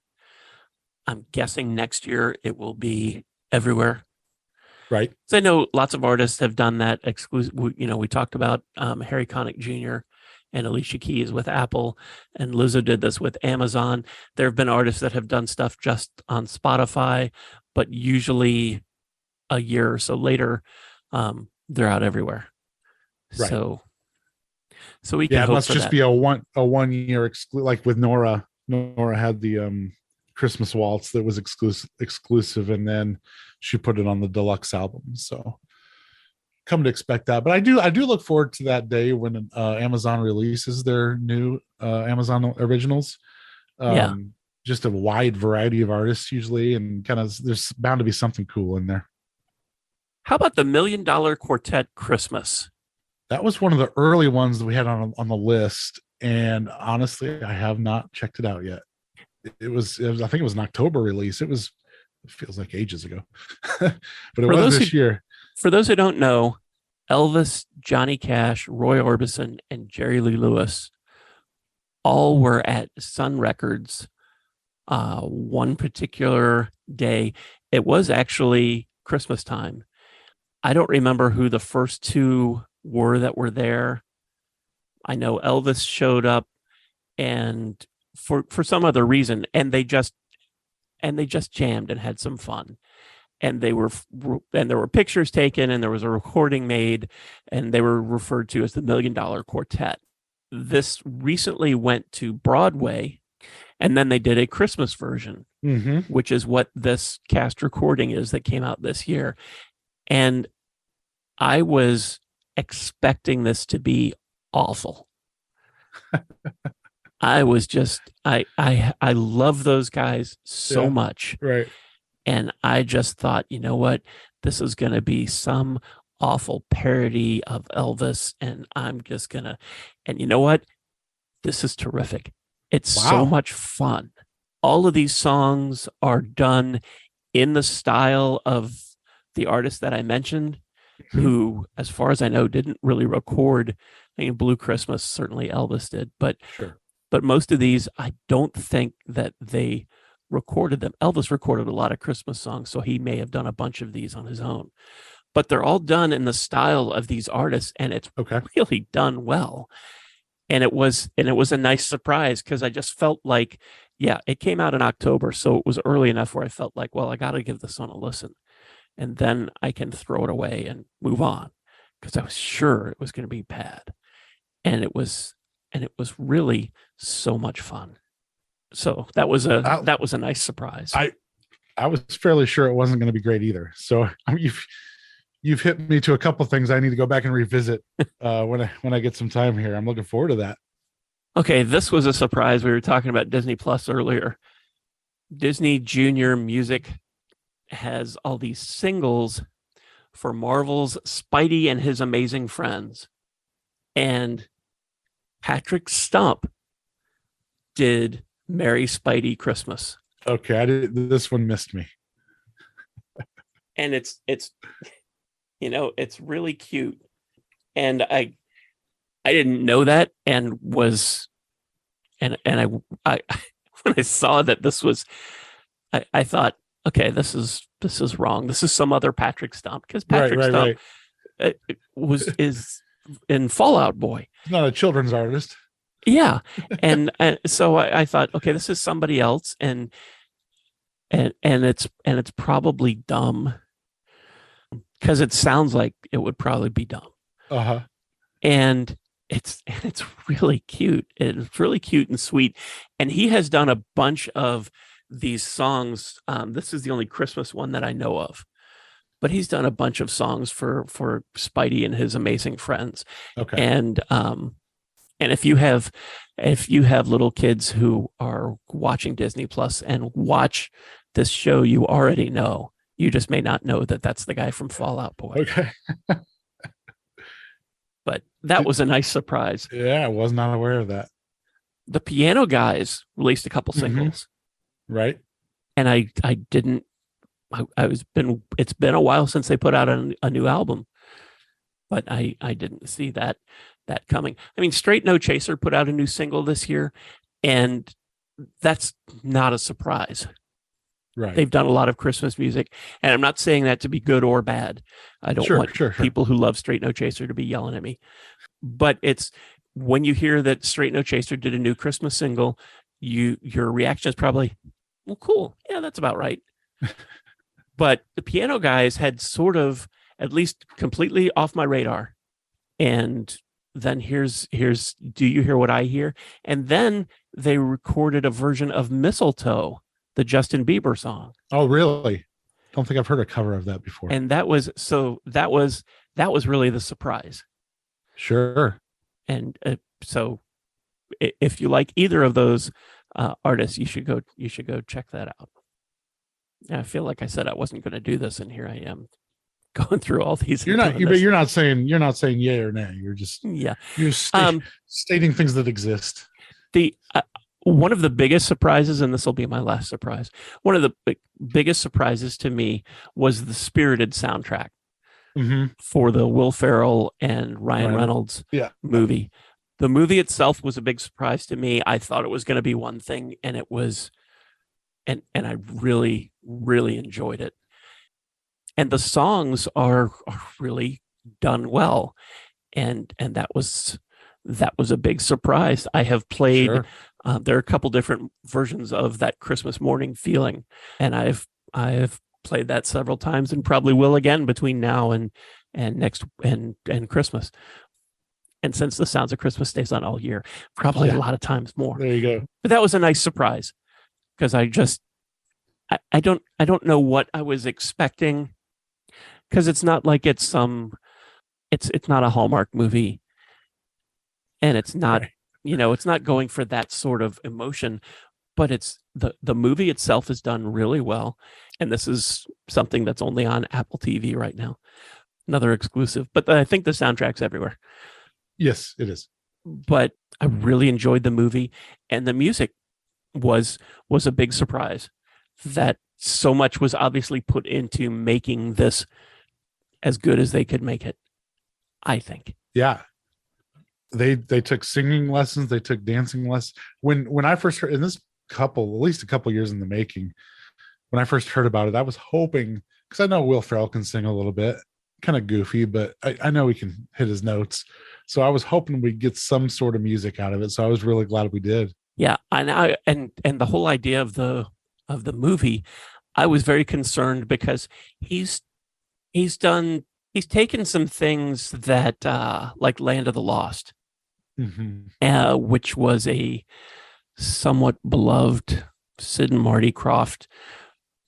I'm guessing next year it will be everywhere. Right. So I know lots of artists have done that exclusive. We talked about Harry Connick Jr. and Alicia Keys with Apple, and Lizzo did this with Amazon. There have been artists that have done stuff just on Spotify, but usually a year or so later, they're out everywhere. Right. So we can hope it must just be a 1 year exclusive, like with Nora. Nora had the Christmas Waltz that was exclusive, and then she put it on the deluxe album. So come to expect that. But I do look forward to that day when Amazon releases their new Amazon originals. Just a wide variety of artists usually, and kind of there's bound to be something cool in there. How about the $1 Million Quartet Christmas? That was one of the early ones that we had on the list, and honestly, I have not checked it out yet. It was I think it was an October release. It feels like ages ago, but it was this year. For those who don't know, Elvis, Johnny Cash, Roy Orbison, and Jerry Lee Lewis all were at Sun Records one particular day. It was actually Christmas time. I don't remember who the first two were that were there. I know Elvis showed up, and for some other reason, and they just jammed and had some fun. and there were pictures taken, and there was a recording made, and they were referred to as the $1 Million Quartet. This recently went to Broadway, and then they did a Christmas version, which is what this cast recording is that came out this year. And I was expecting this to be awful. I was just, I love those guys so much. Right. And I just thought, you know what? This is going to be some awful parody of Elvis. And I'm just going to, and you know what? This is terrific. It's so much fun. All of these songs are done in the style of the artist that I mentioned, who, as far as I know, didn't really record. I mean, Blue Christmas, certainly Elvis did, but most of these, I don't think that they recorded them. Elvis recorded a lot of Christmas songs, so he may have done a bunch of these on his own. But they're all done in the style of these artists, and it's really done well. And it was a nice surprise, because I just felt like, it came out in October, so it was early enough where I felt like, well, I got to give this one a listen, and then I can throw it away and move on, because I was sure it was going to be bad, and it was really so much fun. So that was a nice surprise. I was fairly sure it wasn't going to be great either. So I mean, you've hit me to a couple of things I need to go back and revisit when I get some time here. I'm looking forward to that. Okay, this was a surprise. We were talking about Disney Plus earlier. Disney Junior Music has all these singles for Marvel's Spidey and His Amazing Friends. And Patrick Stump did Merry Spidey Christmas. Okay, this one missed me. And it's it's really cute. And I didn't know that, and I when I saw that this was, I thought, okay, this is wrong. This is some other Patrick Stump, because Patrick Stump is in Fall Out Boy. He's not a children's artist. Yeah, and so I thought, okay, this is somebody else, and it's probably dumb, because it sounds like it would probably be dumb. And it's really cute. It's really cute and sweet. And he has done a bunch of these songs. This is the only Christmas one that I know of, but he's done a bunch of songs for Spidey and His Amazing Friends. Okay. And if you have little kids who are watching Disney Plus and watch this show, you already know. You just may not know that that's the guy from Fall Out Boy. Okay. But that was a nice surprise. Yeah, I was not aware of that. The Piano Guys released a couple singles. Right. And it's been a while since they put out a new album, but I didn't see that coming. I mean, Straight No Chaser put out a new single this year, and that's not a surprise. Right. They've done a lot of Christmas music, and I'm not saying that to be good or bad. I don't want people who love Straight No Chaser to be yelling at me. But it's when you hear that Straight No Chaser did a new Christmas single, your reaction is probably, well, cool. Yeah, that's about right. But the Piano Guys had sort of, at least completely off my radar. And then here's Do You Hear What I Hear? And then they recorded a version of Mistletoe, the Justin Bieber song. Oh, really? Don't think I've heard a cover of that before. And that was really the surprise. Sure. And so if you like either of those artists, you should go check that out. And I feel like I said I wasn't going to do this, and here I am going through all these. You're not saying yay or nay. You're just stating things that exist. One of the biggest surprises, and this will be my last surprise, one of the biggest surprises to me was the Spirited soundtrack for the Will Ferrell and Ryan Reynolds movie. The movie itself was a big surprise to me. I thought it was going to be one thing, and it was, and I really, really enjoyed it. And the songs are really done well, and that was a big surprise. I have played. Sure. There are a couple different versions of That Christmas Morning Feeling, and I've played that several times and probably will again between now and next and Christmas. And since The Sounds of Christmas stays on all year, probably a lot of times more. There you go. But that was a nice surprise because I don't know what I was expecting, because it's not like it's not a Hallmark movie, and it's not Right. it's not going for that sort of emotion, but it's the movie itself is done really well, and this is something that's only on Apple TV right now, another exclusive. But I think the soundtrack's everywhere. Yes, it is. But I really enjoyed the movie, and the music was a big surprise. That so much was obviously put into making this as good as they could make it, I think. Yeah. They took singing lessons, they took dancing lessons. When I first heard, in this at least a couple years in the making, when I first heard about it, I was hoping, because I know Will Ferrell can sing a little bit, kind of goofy, but I know he can hit his notes. So I was hoping we'd get some sort of music out of it. So I was really glad we did. Yeah, and the whole idea of the movie, I was very concerned because he's taken some things that like Land of the Lost, which was a somewhat beloved Sid and Marty Krofft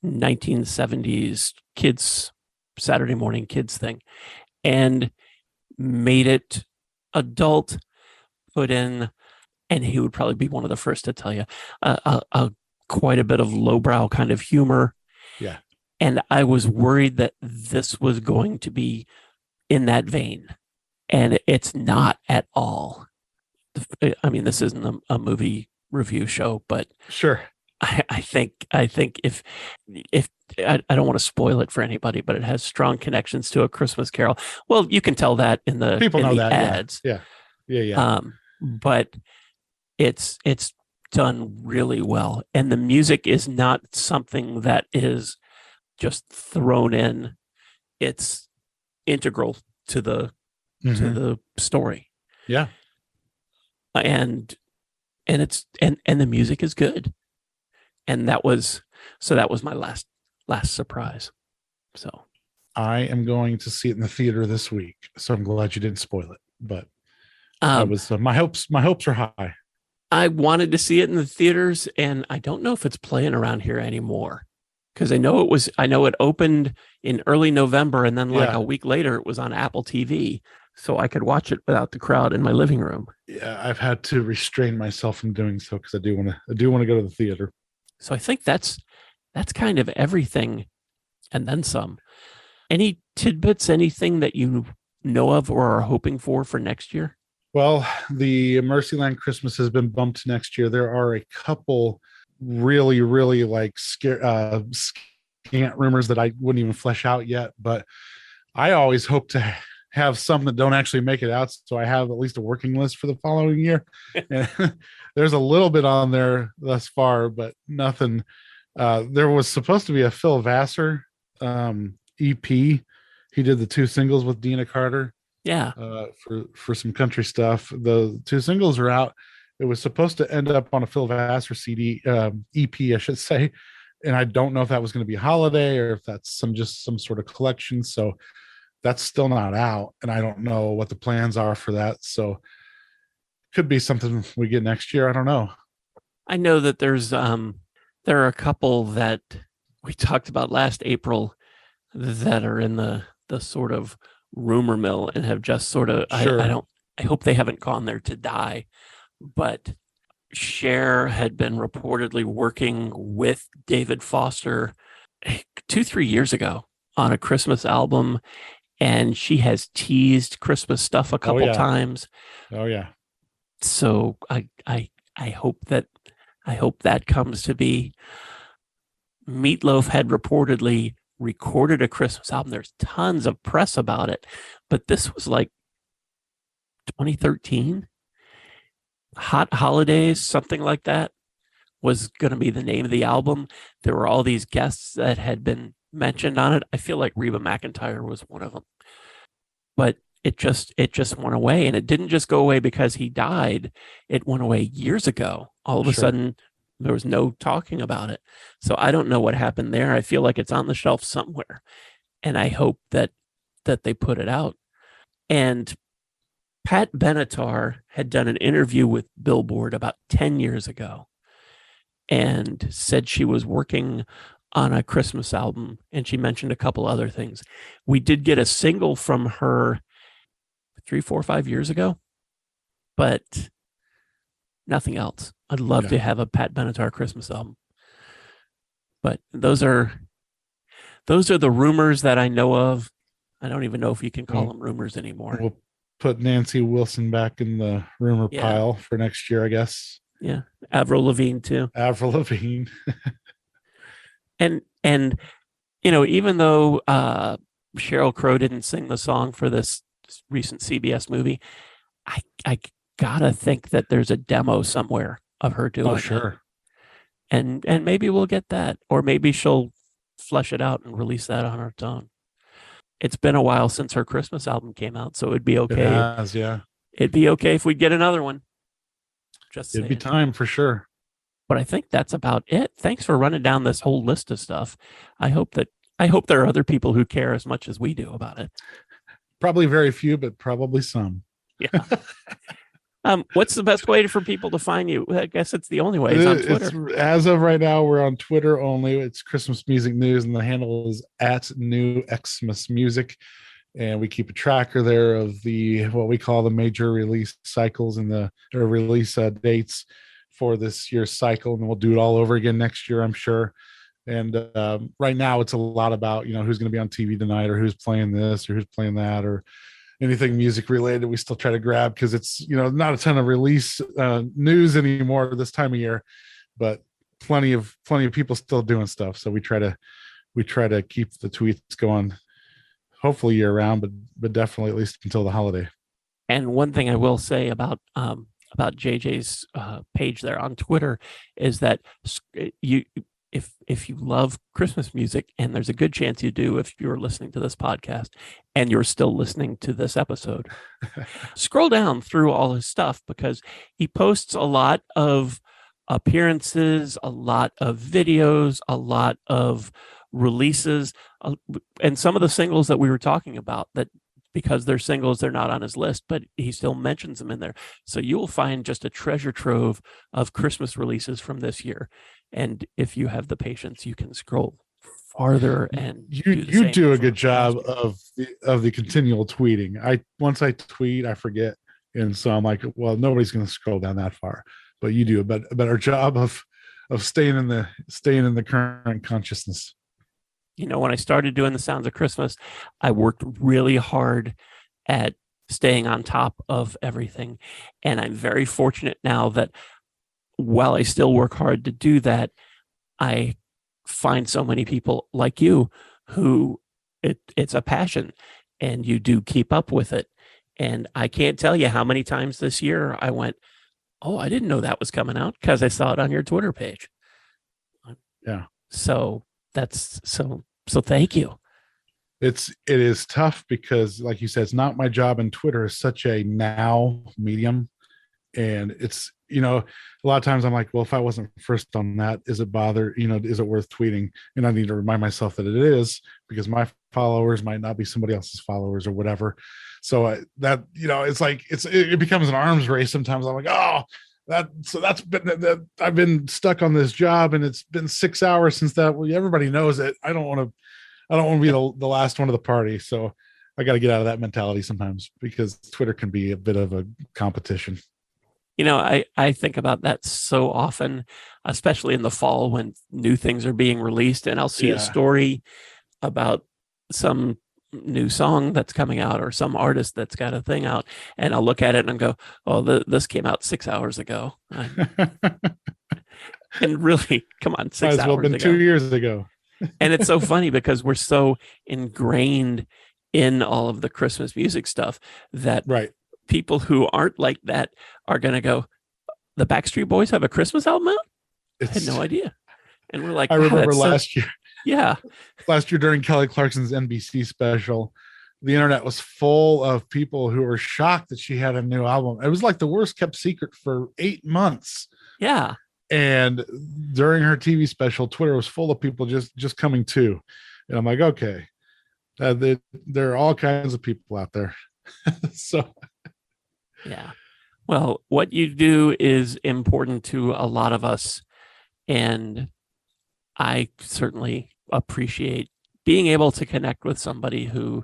1970s kids Saturday morning kids thing, and made it adult, put in, and he would probably be one of the first to tell you, quite a bit of lowbrow kind of humor. Yeah. And I was worried that this was going to be in that vein, and it's not at all. I mean, this isn't a movie review show, but sure. I think if I don't want to spoil it for anybody, but it has strong connections to A Christmas Carol. Well, you can tell that in the people know that ads. Yeah. But it's done really well, and the music is not something that is just thrown in. It's integral to the story. Yeah. And the music is good. And that was my last surprise. So I am going to see it in the theater this week. So I'm glad you didn't spoil it. But that was my hopes are high. I wanted to see it in the theaters, and I don't know if it's playing around here anymore, because I know it opened in early November, and then like a week later it was on Apple TV, so I could watch it without the crowd in my living room. Yeah, I've had to restrain myself from doing so because I do want to go to the theater. So I think that's kind of everything, and then some. Any tidbits, anything that you know of or are hoping for next year? Well, the Mercyland Christmas has been bumped next year. There are a couple really, really like scant rumors that I wouldn't even flesh out yet, but I always hope to have some that don't actually make it out, so I have at least a working list for the following year. And there's a little bit on there thus far, but nothing. There was supposed to be a Phil Vassar EP. He did the 2 singles with Dina Carter. Yeah. For some country stuff. The 2 singles are out. It was supposed to end up on a Phil Vassar CD, EP, I should say. And I don't know if that was going to be a holiday or if that's some sort of collection. So that's still not out. And I don't know what the plans are for that. So could be something we get next year. I don't know. I know that there are a couple that we talked about last April that are in the sort of rumor mill and have just sort of, sure. I hope they haven't gone there to die, but Cher had been reportedly working with David Foster 2-3 years ago on a Christmas album, and she has teased Christmas stuff a couple times. Oh yeah. So I hope that comes to be. Meatloaf had reportedly recorded a Christmas album. There's tons of press about it, but this was like 2013. Hot Holidays, something like that, was going to be the name of the album. There were all these guests that had been mentioned on it. I feel like Reba McEntire was one of them, but it just went away, and it didn't just go away because he died. It went away years ago. All of a sudden, There was no talking about it. So I don't know what happened there. I feel like it's on the shelf somewhere, and I hope that they put it out. And Pat Benatar had done an interview with Billboard about 10 years ago and said she was working on a Christmas album, and she mentioned a couple other things. We did get a single from her 3, 4, 5 years ago, but nothing else. I'd love to have a Pat Benatar Christmas album. But those are the rumors that I know of. I don't even know if you can call them rumors anymore. We'll put Nancy Wilson back in the rumor pile for next year, I guess. Yeah. Avril Lavigne too. Avril Lavigne. and even though Sheryl Crow didn't sing the song for this recent CBS movie, I gotta think that there's a demo somewhere of her doing it. Sure. And maybe we'll get that, or maybe she'll flesh it out and release that on her own. It's been a while since her Christmas album came out, so it'd be okay. It has, yeah. It'd be okay if we get another one. It'd be time for sure. But I think that's about it. Thanks for running down this whole list of stuff. I hope there are other people who care as much as we do about it. Probably very few, but probably some. Yeah. What's the best way for people to find you? I guess it's the only way. It's on Twitter. As of right now, we're on Twitter only. It's Christmas Music News, and the handle is @NewXmasMusic. And we keep a tracker there of what we call the major release cycles and the release dates for this year's cycle. And we'll do it all over again next year, I'm sure. And right now, it's a lot about who's going to be on TV tonight, or who's playing this, or who's playing that, or anything music related. We still try to grab, because it's not a ton of release news anymore this time of year, but plenty of people still doing stuff. So we try to keep the tweets going, hopefully year round, but definitely at least until the holiday. And one thing I will say about JJ's page there on Twitter is that if you love Christmas music, and there's a good chance you do if you're listening to this podcast and you're still listening to this episode, scroll down through all his stuff, because he posts a lot of appearances, a lot of videos, a lot of releases, and some of the singles that we were talking about, that because they're singles, they're not on his list, but he still mentions them in there. So you will find just a treasure trove of Christmas releases from this year. And if you have the patience, you can scroll farther, and you do a good job of the continual tweeting. Once I tweet, I forget. And so I'm like, well, nobody's going to scroll down that far, but you do a better job of staying in the current consciousness. When I started doing the Sounds of Christmas, I worked really hard at staying on top of everything. And I'm very fortunate now that while I still work hard to do that, I find so many people like you who it's a passion, and you do keep up with it. And I can't tell you how many times this year I went, oh, I didn't know that was coming out, because I saw it on your Twitter page. Yeah. So that's so thank you. It is tough, because like you said, it's not my job, and Twitter is such a now medium. And it's, a lot of times I'm like, well, if I wasn't first on that, is it worth tweeting? And I need to remind myself that it is, because my followers might not be somebody else's followers or whatever. So it's like, it becomes an arms race. Sometimes I'm like, oh, I've been stuck on this job, and it's been 6 hours since that. Well, everybody knows it. I don't want to be the last one of the party. So I got to get out of that mentality sometimes, because Twitter can be a bit of a competition. I think about that so often, especially in the fall when new things are being released, and I'll see a story about some new song that's coming out, or some artist that's got a thing out, and I'll look at it and go, oh, this came out 6 hours ago. And really, come on, 6 hours ago. 2 years ago. And it's so funny, because we're so ingrained in all of the Christmas music stuff that people who aren't like that are going to go, the Backstreet Boys have a Christmas album out? I had no idea. And we're like, I remember last year. Yeah. Last year during Kelly Clarkson's NBC special, the internet was full of people who were shocked that she had a new album. It was like the worst kept secret for 8 months. Yeah. And during her TV special, Twitter was full of people just coming to, and I'm like, okay, there are all kinds of people out there. So Yeah. Well, what you do is important to a lot of us. And I certainly appreciate being able to connect with somebody who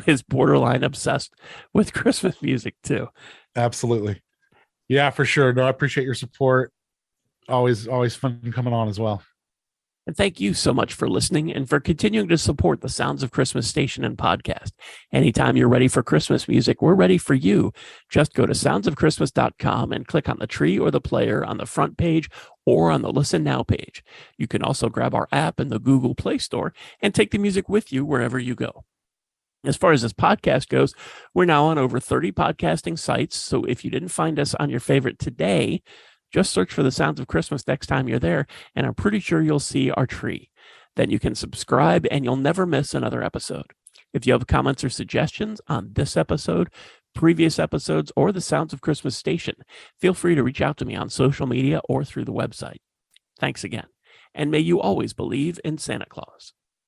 is borderline obsessed with Christmas music too. absolutely. Yeah, for sure. No, I appreciate your support. Always fun coming on as well. And thank you so much for listening and for continuing to support the Sounds of Christmas station and podcast. Anytime you're ready for Christmas music, we're ready for you. Just go to soundsofchristmas.com and click on the tree or the player on the front page or on the Listen Now page. You can also grab our app in the Google Play Store and take the music with you wherever you go. As far as this podcast goes, we're now on over 30 podcasting sites. So if you didn't find us on your favorite today, just search for the Sounds of Christmas next time you're there, and I'm pretty sure you'll see our tree. Then you can subscribe, and you'll never miss another episode. If you have comments or suggestions on this episode, previous episodes, or the Sounds of Christmas station, feel free to reach out to me on social media or through the website. Thanks again, and may you always believe in Santa Claus.